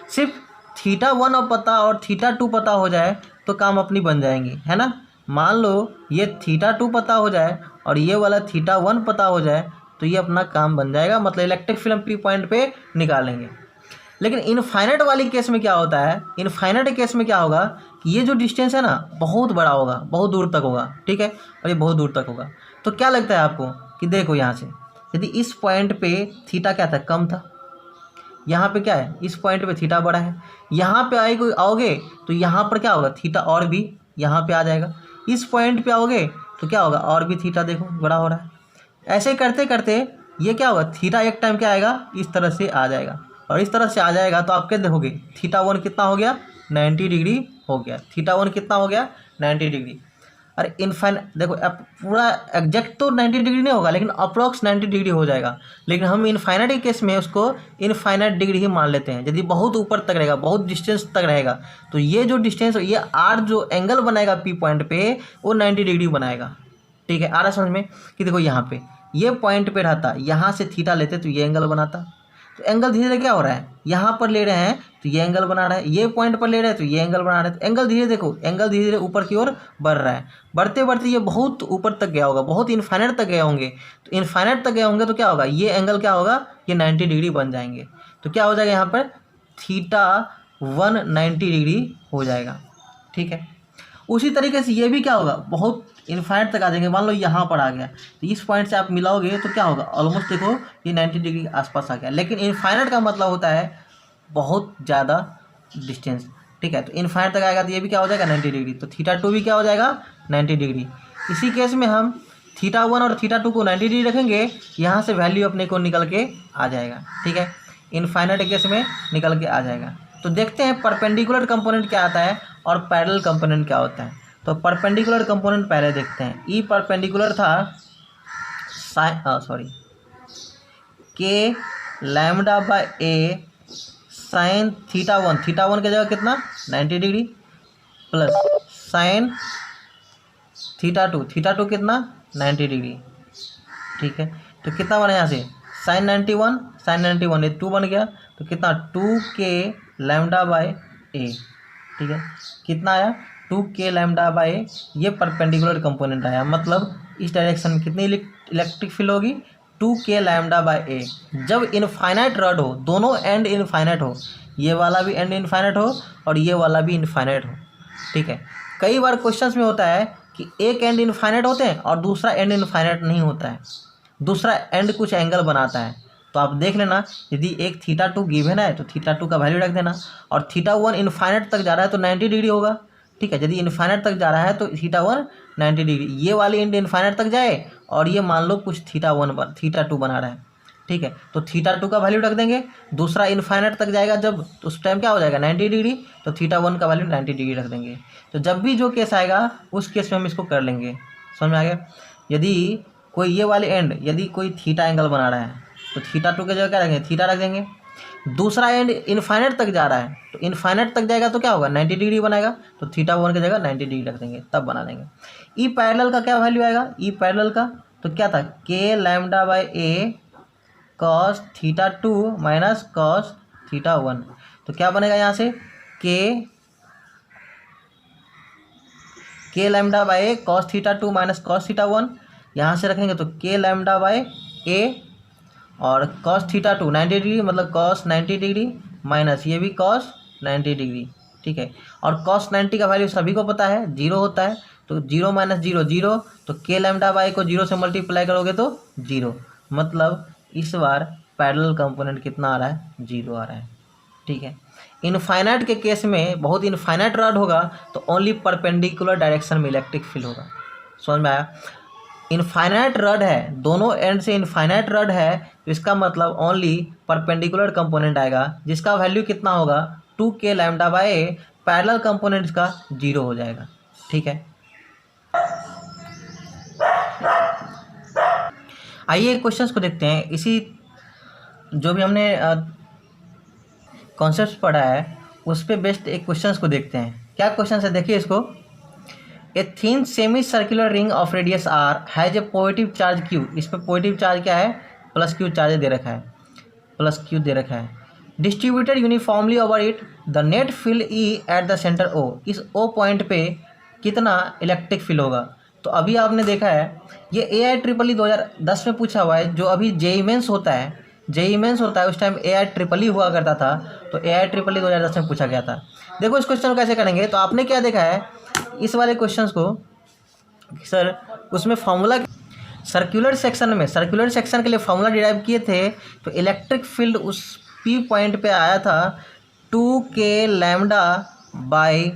सिर्फ थीटा 1 और पता और थीटा 2 पता हो जाए तो काम अपनी बन जाएंगी, है ना। मान लो ये थीटा 2 पता हो जाए और ये वाला थीटा 1 पता हो जाए तो ये अपना काम बन जाएगा, मतलब इलेक्ट्रिक फील्ड पी पॉइंट पे निकालेंगे। लेकिन इनफाइनाइट वाली केस में क्या होता है? इनफाइनाइट केस में क्या होगा कि ये जो डिस्टेंस है ना बहुत बड़ा होगा, बहुत दूर तक होगा, ठीक है, और ये बहुत दूर तक होगा। तो क्या लगता है आपको कि देखो यहाँ से यदि इस पॉइंट पे थीटा क्या था? कम था। यहाँ पे क्या है? इस पॉइंट पे थीटा बड़ा है। यहाँ पे आओगे तो यहाँ पर क्या होगा? थीटा और भी यहाँ पे आ जाएगा। इस पॉइंट पे आओगे तो क्या होगा? और भी थीटा देखो बड़ा हो रहा है। ऐसे करते करते ये क्या होगा, थीटा एक टाइम क्या आएगा, इस तरह से आ जाएगा, और इस तरह से आ जाएगा तो आप क्या देखोगे, थीटा 1 कितना हो गया, 90 डिग्री हो गया। थीटा 1 कितना हो गया, 90 डिग्री। अरे इनफाइनाइट देखो, अब पूरा एग्जैक्ट तो 90 डिग्री नहीं होगा, लेकिन अप्रॉक्स 90 डिग्री हो जाएगा। लेकिन हम इनफाइनाइट के केस में उसको इनफाइनाइट डिग्री ही मान लेते हैं। यदि बहुत ऊपर तक रहेगा, बहुत डिस्टेंस तक रहेगा, तो ये जो डिस्टेंस, ये आर जो एंगल बनाएगा पी पॉइंट पे, वो 90 डिग्री बनाएगा। ठीक है, आ रहा समझ में कि देखो यहाँ पे ये पॉइंट पे रहता, यहाँ से थीटा लेते तो ये एंगल बनाता। तो एंगल धीरे धीरे क्या हो रहा है, यहाँ पर ले रहे हैं तो ये एंगल बना रहा है, ये पॉइंट पर ले रहे हैं तो ये एंगल बना रहे हैं। तो एंगल धीरे देखो, एंगल धीरे धीरे ऊपर की ओर बढ़ रहा है। बढ़ते बढ़ते ये बहुत ऊपर तक गया होगा, बहुत इनफाइनाइट तक गए होंगे। तो इनफाइनाइट तक गए होंगे तो क्या होगा, ये एंगल क्या होगा, ये 90 डिग्री बन जाएंगे। तो क्या हो जाएगा यहाँ पर, थीटा 190 डिग्री हो जाएगा। ठीक है, उसी तरीके से ये भी क्या होगा, बहुत इनफाइनाइट तक आ जाएंगे। मान लो यहाँ पर आ गया, तो इस पॉइंट से आप मिलाओगे तो क्या होगा, ऑलमोस्ट देखो ये 90 डिग्री के आसपास आ गया। लेकिन इनफाइनाइट का मतलब होता है बहुत ज़्यादा डिस्टेंस। ठीक है, तो इनफाइनाइट तक आएगा तो ये भी क्या हो जाएगा, 90 डिग्री। तो थीटा 2 भी क्या हो जाएगा, 90 डिग्री। इसी केस में हम थीटा 1 और थीटा 2 को 90 डिग्री रखेंगे, यहाँ से वैल्यू अपने को निकल के आ जाएगा। ठीक है, इनफाइनाइट केस में निकल के आ जाएगा। तो देखते हैं परपेंडिकुलर कंपोनेंट क्या आता है और पैरेलल कंपोनेंट क्या होता है। तो परपेंडिकुलर कंपोनेंट पहले देखते हैं। ई परपेंडिकुलर था के lambda by A sign theta 1, theta 1 की जगह कितना, 90 degree, plus sine theta 2, theta 2 कितना, 90 डिग्री। ठीक है, तो कितना बना यहाँ से, साइन 91, साइन 91 ये 2 बन गया, तो कितना 2k लैम्डा बाय ए। ठीक है, कितना आया, 2k लैम्डा बाय ए। ये परपेंडिकुलर कंपोनेंट आया, मतलब इस डायरेक्शन में कितनी इलेक्ट्रिक फील्ड होगी, 2k लैम्डा बाय ए। जब इनफाइनाइट रॉड हो, दोनों एंड इनफाइनाइट हो, ये वाला भी एंड इनफाइनाइट हो और ये वाला भी इनफाइनाइट हो। ठीक है, कई बार क्वेश्चंस में होता है कि एक एंड इनफाइनाइट होते हैं और दूसरा एंड इनफाइनाइट नहीं होता है, दूसरा एंड कुछ एंगल बनाता है। तो आप देख लेना, यदि एक थीटा 2 गिवन है तो थीटा 2 का वैल्यू रख देना, और थीटा 1 इनफाइनाइट तक जा रहा है तो 90 डिग्री होगा। ठीक है, यदि इनफाइनाइट तक जा रहा है तो थीटा 1 90 डिग्री, ये वाली एंड इनफाइनाइट तक जाए और ये मान लो कुछ थीटा 2 बना रहा है। ठीक है, तो थीटा 2 का वैल्यू रख देंगे, दूसरा इनफाइनाइट तक जाएगा जब, तो उस टाइम क्या हो जाएगा, 90 डिग्री, तो थीटा 1 का वैल्यू 90 डिग्री रख देंगे। तो जब भी जो केस आएगा उस केस में हम इसको कर लेंगे। समझ में आ गया। यदि कोई ये वाले एंड, यदि कोई थीटा एंगल बना रहा है तो थीटा 2 की जगह क्या रखेंगे, थीटा रख देंगे। दूसरा एंड इनफाइनाइट तक जा रहा है तो इनफाइनाइट तक जाएगा तो क्या होगा, 90 डिग्री बनाएगा, तो थीटा 1 की जगह 90 डिग्री रख देंगे, तब बना देंगे। ई पैरेलल का क्या वैल्यू आएगा, ई पैरेलल का तो क्या था, के lambda by A cos theta 2 minus cos theta 1। तो क्या बनेगा यहाँ से, के lambda by A cos theta 2 minus cos theta 1। यहाँ से रखेंगे तो के लैम्डा बाय ए और कॉस थीटा 2 90 डिग्री, मतलब कॉस 90 डिग्री माइनस ये भी कॉस 90 डिग्री। ठीक है, और कॉस 90 का वैल्यू सभी को पता है 0 होता है, तो 0 माइनस 0 0, तो के लैम्डा बाय को 0 से मल्टीप्लाई करोगे तो 0, मतलब इस बार पैरेलल कंपोनेंट कितना आ रहा है, 0 आ रहा है। ठीक है, इनफाइनाइट के केस में बहुत इनफाइनाइट रॉड होगा तो ओनली परपेंडिकुलर डायरेक्शन में इलेक्ट्रिक फील्ड होगा। समझ में आया। इनफाइनाइट रॉड है, दोनों एंड से इनफाइनाइट रॉड है, तो इसका मतलब ओनली परपेंडिकुलर कंपोनेंट आएगा, जिसका वैल्यू कितना होगा, 2k lambda by A. Parallel components का 0 हो जाएगा। ठीक है, आइए क्वेश्चंस को देखते हैं। इसी जो भी हमने कॉन्सेप्ट पढ़ा है उस पे बेस्ड एक क्वेश्चंस को देखते हैं। क्या क्वेश्चन है, देखिए इसको। A thin semicircular ring of radius R has a positive charge Q. इस पर पॉजिटिव चार्ज क्या है, प्लस क्यू चार्ज दे रखा है, प्लस क्यू दे रखा है। Distributed uniformly over it, the net field E at the centre O. इस ओ पॉइंट पे कितना इलेक्ट्रिक फील्ड होगा। तो अभी आपने देखा है ये AI EEE 2010 में पूछा हुआ है, जो अभी JEE मेंस होता है, JEE मेंस होता है उस टाइम AI EEE हुआ करता था, तो AI EEE 2010 में पूछा गया था। देखो इस क्वेश्चन को कैसे करेंगे। तो आपने क्या देखा है इस वाले क्वेश्चंस को, सर उसमें फॉर्मूला सर्कुलर सेक्शन के लिए फॉर्मूला डिराइव किए थे, तो इलेक्ट्रिक फील्ड उस P पॉइंट पे आया था 2k lambda by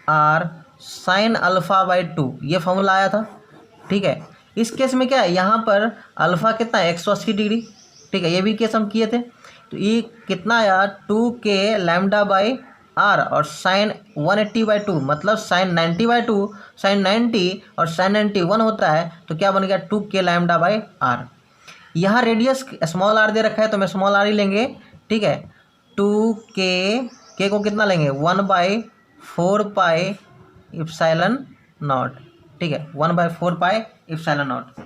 R sine alpha by 2, ये फॉर्मूला आया था। ठीक है, इस केस में क्या है, यहाँ पर अल्फ़ा कितना है 180 डिग्री, ठीक है, ये भी केस हम किए थे। तो ये कितना आया 2k लैम्डा बाई आर और साइन 180/2 मतलब साइन 90/2, साइन 90 और साइन 91 होता है, तो क्या बन गया 2k लैम्डा बाई आर। यहाँ रेडियस स्मॉल आर दे रखा है तो मैं स्मॉल आर ही लेंगे, ठीक है। 2k को कितना लेंगे 1/4 पाई इप्सिलॉन नॉट, ठीक है, 1/4 पाई इप्सिलॉन नॉट।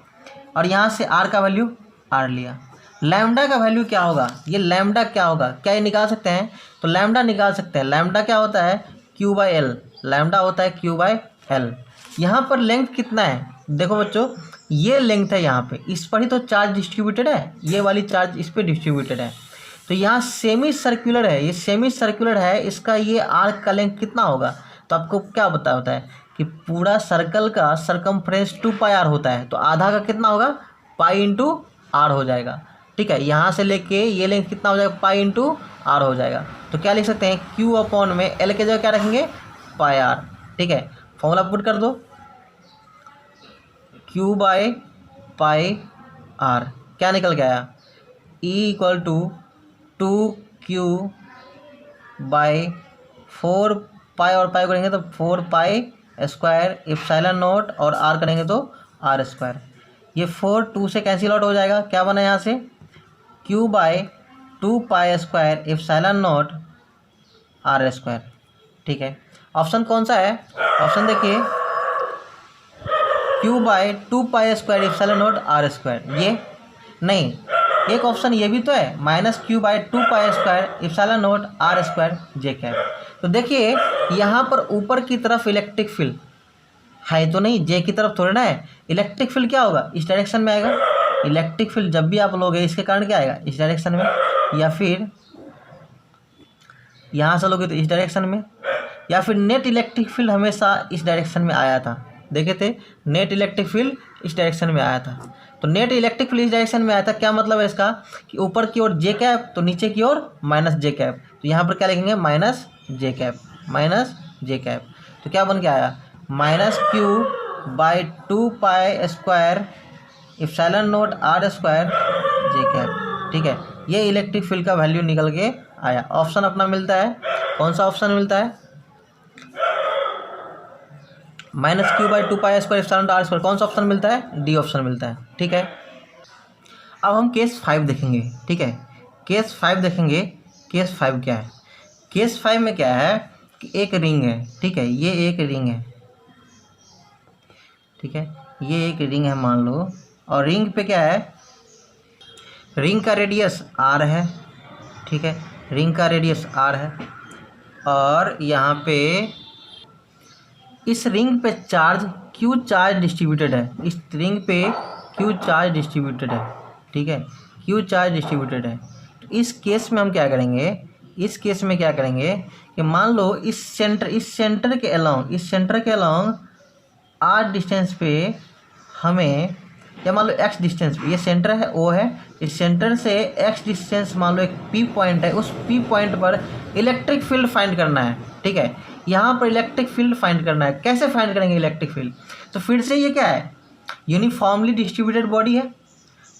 और यहाँ से आर का वैल्यू आर लिया। लैम्डा का वैल्यू क्या होगा, ये लैम्डा क्या होगा, क्या ये निकाल सकते हैं, तो लैम्डा निकाल सकते हैं। लैम्डा क्या होता है Q/L, लैम्डा होता है Q/L। यहाँ पर लेंथ कितना है, देखो बच्चों ये लेंथ है, यहाँ पे इस पर ही तो चार्ज डिस्ट्रीब्यूटेड है, ये वाली चार्ज इस पर डिस्ट्रीब्यूटेड है। तो यहाँ सेमी सर्कुलर है, ये सेमी सर्कुलर है, इसका ये आर्क का लेंथ कितना होगा, तो आपको क्या पता होता है कि पूरा सर्कल का सरकमफ्रेंस 2πr होता है, तो आधा का कितना होगा पाई इंटू आर हो जाएगा, ठीक है। यहाँ से लेके ये लेंथ कितना हो जाएगा पाई इंटू आर हो जाएगा। तो क्या लिख सकते हैं Q अपॉन में L के जगह क्या रखेंगे पाई आर, ठीक है। फॉर्मूला पुट कर दो Q बाई पाई आर, क्या निकल के आया E equal to 2Q by 4 pi और पाई करेंगे तो 4 पाई स्क्वायर इप्सिलॉन नॉट और आर करेंगे तो आर स्क्वायर। ये 4 2 से कैंसिल आउट हो जाएगा, क्या बना यहाँ से Q by 2 pi square epsilon naught R square, ठीक है। ऑप्शन कौन सा है, ऑप्शन देखिए Q by 2 pi square epsilon naught R square, ये नहीं, एक ऑप्शन ये भी तो है -Q by 2 pi square epsilon naught R square J cap. तो देखिए यहाँ पर ऊपर की तरफ इलेक्ट्रिक फील्ड है तो नहीं, जे की तरफ थोड़ा ना है। इलेक्ट्रिक फील्ड क्या होगा इस डायरेक्शन में आएगा, इलेक्ट्रिक फील्ड जब भी आप लोगे इसके कारण क्या आएगा इस डायरेक्शन में, या फिर यहाँ से लोगे तो इस डायरेक्शन में, या फिर नेट इलेक्ट्रिक फील्ड हमेशा इस डायरेक्शन में आया था, देखे थे नेट इलेक्ट्रिक फील्ड इस डायरेक्शन में आया था। तो नेट इलेक्ट्रिक फील्ड इस डायरेक्शन में आया था, क्या मतलब है इसका कि ऊपर की ओर जे कैप तो नीचे की ओर -J कैप, तो यहाँ पर क्या लिखेंगे -J कैप, -J कैप। तो क्या बन के आया -Q by 2 pi square epsilon naught R square J cap, ठीक है। ये इलेक्ट्रिक फील्ड का वैल्यू निकल के आया। ऑप्शन अपना मिलता है, कौन सा ऑप्शन मिलता है -Q by 2 pi square epsilon naught R square, कौन सा ऑप्शन मिलता है डी ऑप्शन मिलता है, ठीक है। अब हम केस 5 देखेंगे, ठीक है। केस 5 देखेंगे, केस 5 क्या है, केस 5 में क्या है कि एक रिंग है, ठीक है, ये एक रिंग है, ठीक है, ये एक रिंग है मान लो, और रिंग पे क्या है, रिंग का रेडियस r है, ठीक है, रिंग का रेडियस r है, और यहाँ पे इस रिंग पे चार्ज Q चार्ज डिस्ट्रीब्यूटेड है, इस रिंग पे Q चार्ज डिस्ट्रीब्यूटेड है, ठीक है, Q चार्ज डिस्ट्रीब्यूटेड है। तो इस केस में हम क्या करेंगे, इस केस में क्या करेंगे कि मान लो इस सेंटर के अलोंग r डिस्टेंस पे हमें, या मान लो x डिस्टेंस पे, ये सेंटर है O है, इस सेंटर से x डिस्टेंस मान लो एक P पॉइंट है, उस P पॉइंट पर इलेक्ट्रिक फील्ड फाइंड करना है, ठीक है। यहाँ पर इलेक्ट्रिक फील्ड फाइंड करना है, कैसे फाइंड करेंगे इलेक्ट्रिक फील्ड, तो फिर से ये क्या है यूनिफॉर्मली डिस्ट्रीब्यूटेड बॉडी है,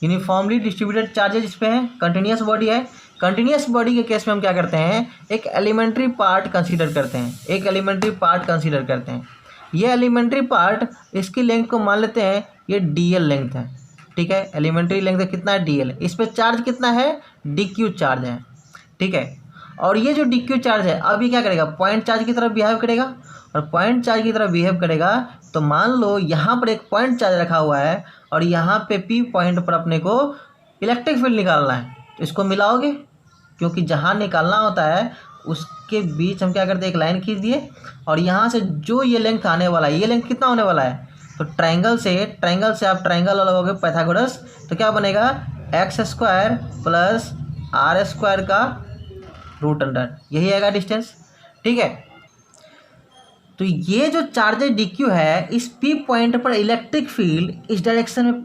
यूनिफॉर्मली डिस्ट्रीब्यूटेड चार्जेज इस पे हैं, कंटिन्यूस बॉडी है। कंटिन्यूस बॉडी के केस में हम क्या करते हैं एक एलिमेंट्री पार्ट कंसीडर करते हैं, एक एलिमेंट्री पार्ट कंसीडर करते हैं। ये एलिमेंट्री पार्ट इसकी लेंथ को मान लेते हैं ये dl लेंथ है, ठीक है, एलिमेंट्री लेंथ कितना है dl, इस पर चार्ज कितना है dq चार्ज है, ठीक है। और ये जो dq चार्ज है अब ये क्या करेगा पॉइंट चार्ज की तरफ बिहेव करेगा, और पॉइंट चार्ज की तरफ बिहेव करेगा तो मान लो यहाँ पर एक पॉइंट चार्ज रखा हुआ है और यहाँ पे P पॉइंट पर अपने को इलेक्ट्रिक फील्ड निकालना है, तो इसको मिलाओगे, क्योंकि जहाँ निकालना होता है उसके बीच हम क्या करते हैं एक लाइन खींच दिए, और यहाँ से जो ये लेंथ आने वाला है, ये लेंथ कितना होने वाला है, तो ट्रायंगल से आप ट्रायंगल लगाओगे पाइथागोरस, तो क्या बनेगा x² प्लस r² का रूट अंडर, यही आएगा डिस्टेंस, ठीक है। तो ये जो चार्जेज dq है इस P पॉइंट पर इलेक्ट्रिक फील्ड इस डायरेक्शन में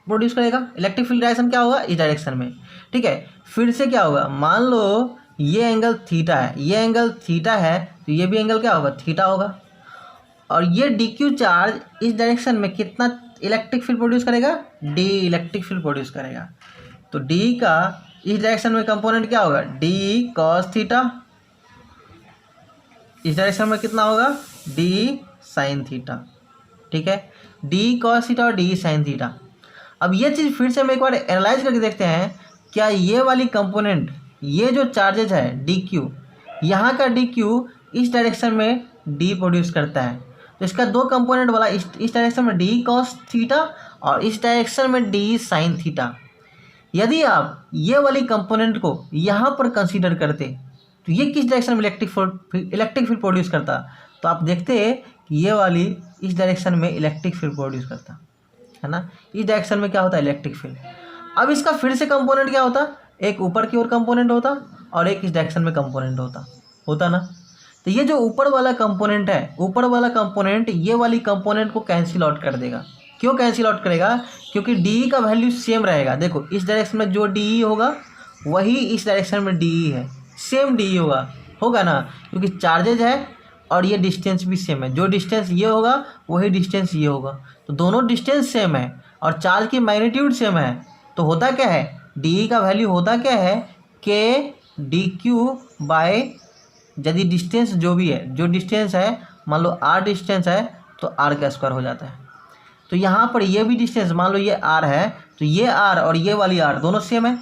प्रोड्यूस करेगा, इलेक्ट्रिक फील्ड डायरेक्शन क्या होगा इस डायरेक्शन में, ठीक है। फिर से क्या होगा मान लो ये एंगल थीटा है, ये एंगल थीटा है, तो ये भी एंगल क्या होगा थीटा होगा, और ये dq चार्ज इस डायरेक्शन में कितना इलेक्ट्रिक फील्ड प्रोड्यूस करेगा, डी इलेक्ट्रिक फील्ड प्रोड्यूस करेगा। तो डी का इस डायरेक्शन में कंपोनेंट क्या होगा, डी कॉस थीटा, इस डायरेक्शन में कितना होगा, डी साइन थीटा। ठीक है, डी कॉस थीटा और डी साइन थीटा। अब ये चीज़ फिर से हम एक बार एनालाइज करके देखते हैं, क्या ये वाली कंपोनेंट, ये जो चार्जेज है डी क्यू, यहाँ का डी क्यू इस डायरेक्शन में डी प्रोड्यूस करता है, तो इसका दो कंपोनेंट वाला इस डायरेक्शन में डी कॉस थीटा और इस डायरेक्शन में डी साइन थीटा। यदि आप ये वाली कंपोनेंट को यहाँ पर कंसीडर करते तो ये किस डायरेक्शन में इलेक्ट्रिक फील्ड प्रोड्यूस करता, तो आप देखते कि ये वाली इस डायरेक्शन में इलेक्ट्रिक फील्ड प्रोड्यूस करता है ना, इस डायरेक्शन में क्या होता है, इलेक्ट्रिक फील्ड। अब इसका फिर से कंपोनेंट क्या होता, एक ऊपर की ओर कंपोनेंट होता और एक इस डायरेक्शन में कंपोनेंट होता ना। तो ये जो ऊपर वाला कंपोनेंट है, ऊपर वाला कंपोनेंट ये वाली कंपोनेंट को कैंसिल आउट कर देगा। क्यों कैंसिल आउट करेगा, क्योंकि डी का वैल्यू सेम रहेगा। देखो इस डायरेक्शन में जो डी होगा वही इस डायरेक्शन में डी है, सेम डी होगा ना, क्योंकि चार्जेज है और ये डिस्टेंस भी सेम है। जो डिस्टेंस ये होगा वही डिस्टेंस ये होगा, तो दोनों डिस्टेंस सेम है और चार्ज की मैग्नीट्यूड सेम है। तो होता क्या है, डी का वैल्यू होता क्या है, के डी क्यू बाय, यदि डिस्टेंस जो भी है, जो डिस्टेंस है मान लो आर डिस्टेंस है तो आर का स्क्वायर हो जाता है। तो यहाँ पर ये भी डिस्टेंस मान लो ये आर है, तो ये आर और ये वाली आर दोनों सेम है।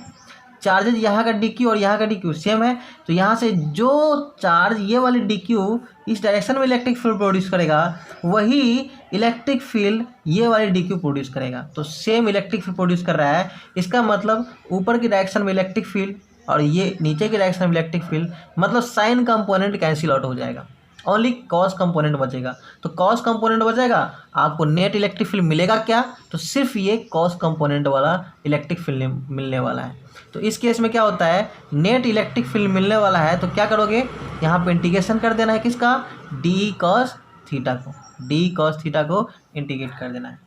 चार्जेज यहाँ का डी क्यू और यहाँ का डी क्यू सेम है, तो यहाँ से जो चार्ज ये वाली डी क्यू इस डायरेक्शन में इलेक्ट्रिक फील्ड प्रोड्यूस करेगा वही इलेक्ट्रिक फील्ड ये वाली डी क्यू प्रोड्यूस करेगा। तो सेम इलेक्ट्रिक फील्ड प्रोड्यूस कर रहा है, इसका मतलब ऊपर की डायरेक्शन में इलेक्ट्रिक फील्ड और ये नीचे की डायरेक्शन में इलेक्ट्रिक फील्ड, मतलब साइन कंपोनेंट कैंसिल आउट हो जाएगा, ओनली कॉस कंपोनेंट बचेगा। तो कॉस कंपोनेंट बचेगा, आपको नेट इलेक्ट्रिक फील्ड मिलेगा क्या, तो सिर्फ ये कॉस कंपोनेंट वाला इलेक्ट्रिक फील्ड मिलने वाला है। तो इस केस में क्या होता है, नेट इलेक्ट्रिक फील्ड मिलने वाला है तो क्या करोगे, यहाँ पे इंटीग्रेशन कर देना है किसका, डी कॉस थीटा को, डी कॉस थीटा को इंटीग्रेट कर देना है।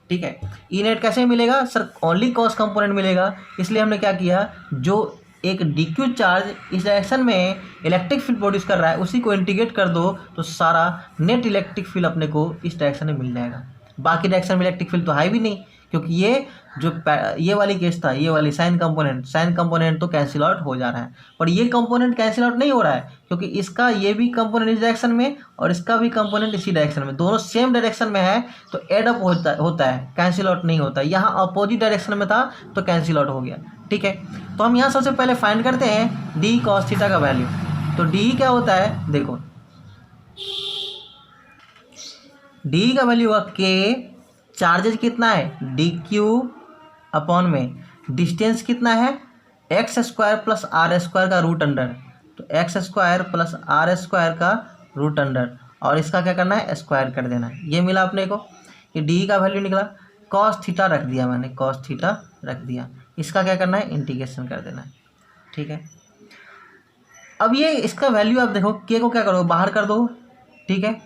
ठीक है, ई नेट कैसे मिलेगा सर, ओनली कॉस कंपोनेंट मिलेगा, इसलिए हमने क्या किया, जो एक डी क्यू चार्ज इस डायरेक्शन में इलेक्ट्रिक फील्ड प्रोड्यूस कर रहा है उसी को इंटीग्रेट कर दो तो सारा नेट इलेक्ट्रिक फील्ड अपने को इस डायरेक्शन में मिल जाएगा। बाकी डायरेक्शन में इलेक्ट्रिक फील्ड तो है भी नहीं, क्योंकि ये जो ये वाली केस था, ये वाली साइन कंपोनेंट तो कैंसिल आउट हो जा रहा है, पर ये कंपोनेंट कैंसिल आउट नहीं हो रहा है क्योंकि इसका ये भी कंपोनेंट इस डायरेक्शन में और इसका भी कंपोनेंट इसी डायरेक्शन में, दोनों सेम डायरेक्शन में है तो एड अप होता है, कैंसिल आउट नहीं होता। यहाँ अपोजिट डायरेक्शन में था तो कैंसिल आउट हो गया। ठीक है, तो हम यहाँ सबसे पहले फाइंड करते हैं डी कॉस थीटा का वैल्यू। तो डी क्या होता है, देखो डी का वैल्यू हुआ के, चार्जेज कितना है डी क्यू अपॉन में, डिस्टेंस कितना है X square plus R square का रूट अंडर, तो X square plus R square का रूट अंडर, और इसका क्या करना है, स्क्वायर कर देना है। ये मिला अपने को, ये डी का वैल्यू निकला, कॉस थीटा रख दिया मैंने, कॉस थीटा रख दिया, इसका क्या करना है, इंटीग्रेशन कर देना है। ठीक है, अब ये इसका वैल्यू आप देखो, के को क्या करो, बाहर कर दो। ठीक है,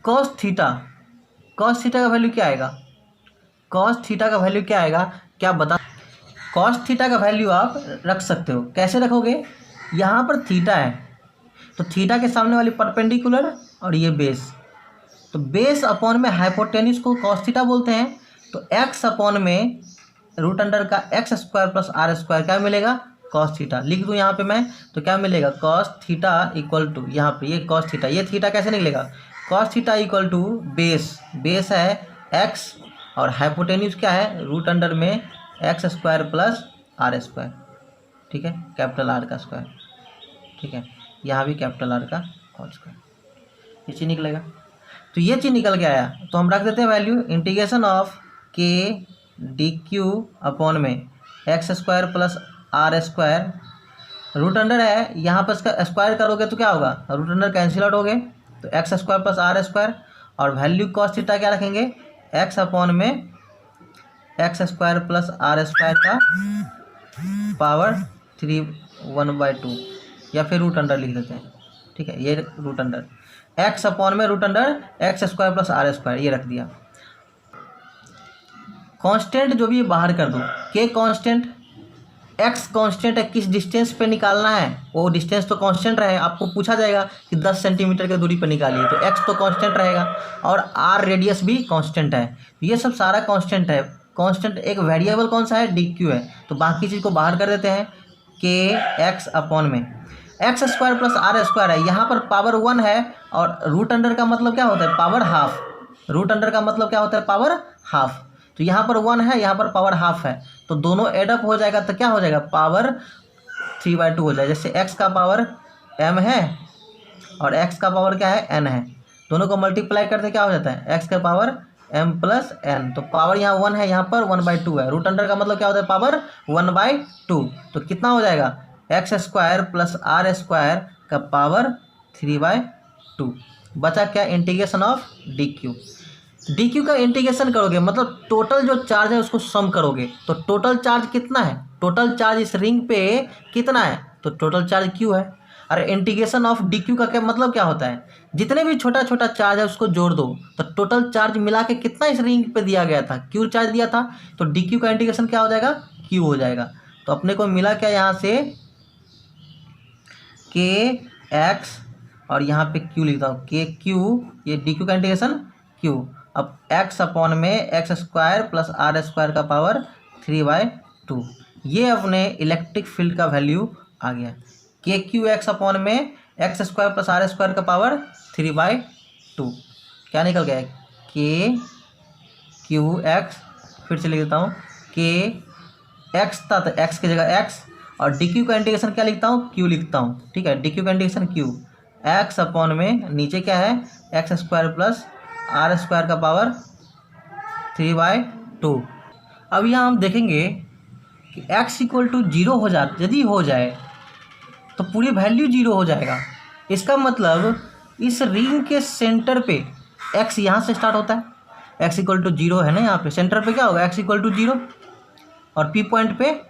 कॉस थीटा का वैल्यू क्या आएगा, कॉस थीटा का वैल्यू क्या आएगा, क्या बता, कॉस थीटा का वैल्यू आप रख सकते हो, कैसे रखोगे, यहाँ पर थीटा है तो थीटा के सामने वाली परपेंडिकुलर और ये बेस, तो बेस अपॉन में हाइपोटेन्यूज को कॉस थीटा बोलते हैं, तो एक्स अपॉन में रूट अंडर का X square plus R square क्या मिलेगा, कॉस थीटा। लिख दूँ यहाँ पे मैं, तो क्या मिलेगा, कॉस थीटा इक्वल टू, यहाँ पे ये कॉस थीटा, ये थीटा कैसे निकलेगा, cos theta equal to base है एक्स और हाइपोटेन्यूज क्या है, रूट अंडर में X square plus R square. ठीक है, कैपिटल आर का स्क्वायर। ठीक है, यहाँ भी कैपिटल आर का होल स्क्वायर, ये चीज़ निकलेगा। तो ये चीज़ निकल के आया, तो हम रख देते हैं value, integration of K D Q upon में X square plus R square, root under है, यहाँ पर इसका स्क्वायर करोगे तो क्या होगा, रूट अंडर कैंसिल आउट हो गए, तो X square plus R square, और वैल्यू कॉस थीटा क्या रखेंगे, एक्स अपॉन में X square plus R square का पावर 3/1/2, या फिर रूट अंडर लिख देते हैं। ठीक है, ये रूट अंडर एक्स अपॉन में root under X square plus R square, ये रख दिया। कांस्टेंट जो भी बाहर कर दो, के कांस्टेंट एक्स कांस्टेंट है, किस डिस्टेंस पे निकालना है, वो डिस्टेंस तो कांस्टेंट रहे, आपको पूछा जाएगा कि 10 सेंटीमीटर की दूरी पर निकालिए, तो एक्स तो कांस्टेंट रहेगा और आर रेडियस भी कांस्टेंट है। ये सब सारा कांस्टेंट है। कांस्टेंट एक वेरिएबल कौन सा है, डी क्यू है, तो बाकी चीज़ को बाहर कर देते हैं। के एक्स अपॉन में X square plus R square है, यहाँ पर पावर 1 है और रूट अंडर का मतलब क्या होता है, पावर हाफ। रूट अंडर का मतलब क्या होता है, पावर हाफ। तो यहाँ पर 1 है, यहाँ पर पावर हाफ है, तो दोनों एडअप हो जाएगा तो क्या हो जाएगा, पावर 3/2 हो जाएगा। जैसे x का पावर m है और x का पावर क्या है, n है, दोनों को मल्टीप्लाई करते क्या हो जाता है, x का पावर m प्लस n। तो पावर यहाँ 1 है, यहाँ पर 1/2 है। रूट अंडर का मतलब क्या होता है, पावर 1/2। तो कितना हो जाएगा, X square plus R square का पावर 3/2। बचा क्या, integration of D Q. D Q का इंटीग्रेशन करोगे मतलब टोटल जो चार्ज है उसको सम करोगे, तो टोटल चार्ज कितना है, टोटल चार्ज इस रिंग पे कितना है, तो टोटल चार्ज क्यू है। और इंटीग्रेशन ऑफ डी क्यू का क्या मतलब क्या होता है, जितने भी छोटा छोटा चार्ज है उसको जोड़ दो, तो टोटल चार्ज मिला के कितना इस रिंग पे दिया गया था, क्यू चार्ज दिया था, तो डी क्यू का इंटीग्रेशन क्या हो जाएगा, क्यू हो जाएगा। तो अपने को मिला क्या यहाँ से, के एक्स और यहाँ पे क्यू लिखता हूँ, के क्यू, ये डी क्यू का इंटीग्रेशन क्यू। अब x अपॉन में X square plus R square का पावर 3/2, ये अपने इलेक्ट्रिक फील्ड का वैल्यू आ गया। के क्यू एक्स अपॉन में X square plus R square का पावर 3/2 क्या निकल गया, के क्यू एक्स, फिर से लिख देता हूँ, के एक्स था तो एक्स की जगह एक्स, और डी क्यू का इंटीग्रेशन क्या लिखता हूँ, क्यू लिखता हूँ, ठीक है, डी क्यू का इंटीग्रेशन क्यू, एक्स अपॉन में नीचे क्या है, X square plus R square का पावर 3/2। अब यहाँ हम देखेंगे कि x इक्वल टू 0 हो यदि हो जाए तो पूरी वैल्यू 0 हो जाएगा। इसका मतलब इस रिंग के सेंटर पे x यहाँ से स्टार्ट होता है, x इक्वल टू 0 है ना, यहाँ पे सेंटर पे क्या होगा, x इक्वल टू 0, और p पॉइंट पे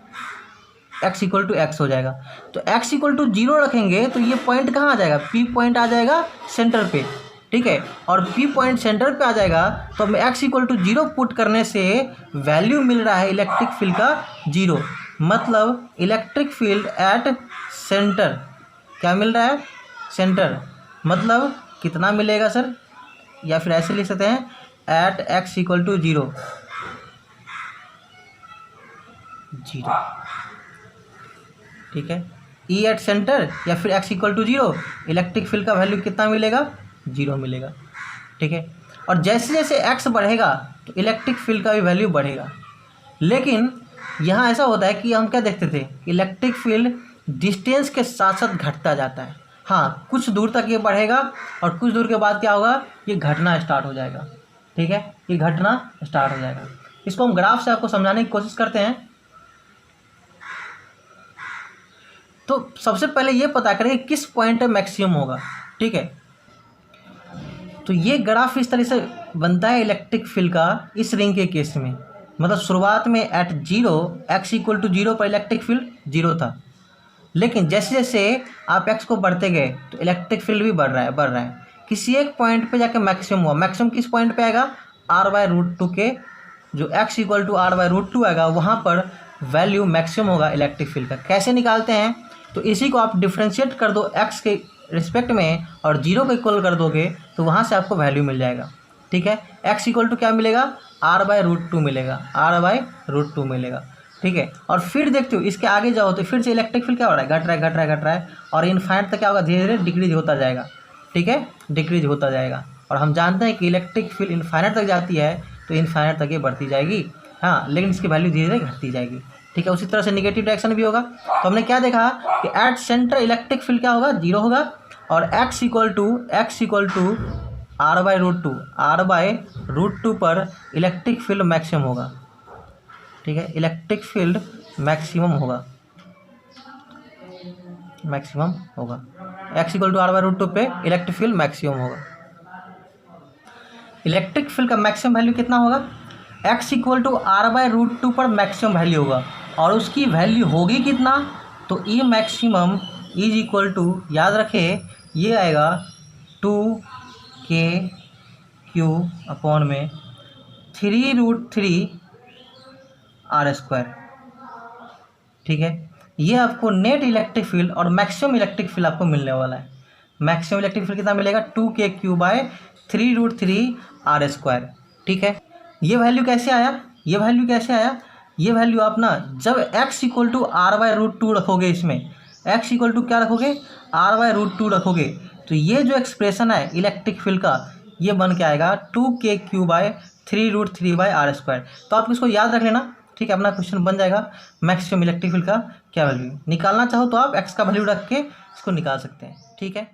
x इक्वल टू x हो जाएगा। तो x इक्वल टू 0 रखेंगे तो ये पॉइंट कहाँ आ जाएगा, p पॉइंट आ जाएगा सेंटर पे, ठीक है, और P पॉइंट सेंटर पे आ जाएगा, तो हमें x इक्वल टू 0 पुट करने से वैल्यू मिल रहा है इलेक्ट्रिक फील्ड का 0, मतलब इलेक्ट्रिक फील्ड एट सेंटर क्या मिल रहा है, सेंटर, मतलब कितना मिलेगा सर, या फिर ऐसे लिख सकते हैं, एट x इक्वल टू 0, ठीक है, E एट सेंटर या फिर x equal to 0, electric field का वैल्यू कितना मिलेगा, 0 मिलेगा, ठीक है। और जैसे जैसे x बढ़ेगा तो इलेक्ट्रिक फील्ड का भी वैल्यू बढ़ेगा। लेकिन यहाँ ऐसा होता है कि हम क्या देखते थे, इलेक्ट्रिक फील्ड डिस्टेंस के साथ साथ घटता जाता है। हाँ, कुछ दूर तक ये बढ़ेगा और कुछ दूर के बाद क्या होगा, ये घटना स्टार्ट हो जाएगा, ठीक है, ये घटना स्टार्ट हो जाएगा। इसको हम ग्राफ से आपको समझाने की कोशिश करते हैं। तो सबसे पहले ये पता करें कि किस पॉइंट पे मैक्सिमम होगा, ठीक है। तो ये ग्राफ इस तरह से बनता है इलेक्ट्रिक फील्ड का इस रिंग के केस में, मतलब शुरुआत में एट 0 x इक्वल टू 0 पर इलेक्ट्रिक फील्ड 0 था, लेकिन जैसे जैसे आप x को बढ़ते गए तो इलेक्ट्रिक फील्ड भी बढ़ रहा है। किसी एक पॉइंट पे जाके मैक्सिमम हुआ, मैक्सिमम किस पॉइंट पे आएगा, r/√2 के, जो x इक्वल टू r/√2 आएगा वहाँ पर वैल्यू मैक्सिमम होगा इलेक्ट्रिक फील्ड का। कैसे निकालते हैं, तो इसी को आप डिफ्रेंशिएट कर दो x के रिस्पेक्ट में और 0 को इक्वल कर दोगे तो वहाँ से आपको वैल्यू मिल जाएगा, ठीक है। x इक्वल टू क्या मिलेगा, r/√2 मिलेगा, r/√2 मिलेगा, ठीक है। और फिर देखते हो इसके आगे जाओ तो फिर से इलेक्ट्रिक फील्ड क्या हो रहा है, घट रहा है और इनफाइनाइट तक क्या होगा, धीरे धीरे डिक्रीज होता जाएगा, ठीक है, डिक्रीज होता जाएगा। और हम जानते हैं कि इलेक्ट्रिक फील्ड इनफाइनाइट तक जाती है तो इनफाइनाइट तक ये बढ़ती जाएगी, हाँ, लेकिन इसकी वैल्यू धीरे धीरे घटती जाएगी, ठीक है। उसी तरह से निगेटिव डायरेक्शन भी होगा। तो हमने क्या देखा कि एट सेंटर इलेक्ट्रिक फील्ड क्या होगा, 0 होगा, और x इक्वल टू r/√2 पर इलेक्ट्रिक फील्ड मैक्सिमम होगा, ठीक है, इलेक्ट्रिक फील्ड मैक्सिमम होगा, x इक्वल टू r/√2 पे इलेक्ट्रिक फील्ड मैक्सिमम होगा। इलेक्ट्रिक फील्ड का मैक्सिमम वैल्यू कितना होगा, x इक्वल टू r/√2 पर मैक्सिमम वैल्यू होगा, और उसकी वैल्यू होगी कितना, तो E maximum is equal to, याद रखें ये आएगा 2kq अपॉन में 3√3 r², ठीक है। ये आपको नेट इलेक्ट्रिक फील्ड और मैक्सिमम इलेक्ट्रिक फील्ड आपको मिलने वाला है। मैक्सिमम इलेक्ट्रिक फील्ड कितना मिलेगा 2KQ/3√3R²। ठीक है। ये वैल्यू कैसे आया, ये वैल्यू कैसे आया, ये वैल्यू आप ना जब x = R/√2 रखोगे, इसमें x = क्या रखोगे R/√2 रखोगे, तो ये जो एक्सप्रेशन है इलेक्ट्रिक फील्ड का ये बन के आएगा 2KQ/3√3R²। तो आप इसको याद रख लेना, ठीक है। अपना क्वेश्चन बन जाएगा मैक्सिमम इलेक्ट्रिक फील्ड का क्या वैल्यू। निकालना चाहो तो आप x का वैल्यू रख के इसको निकाल सकते हैं, ठीक है।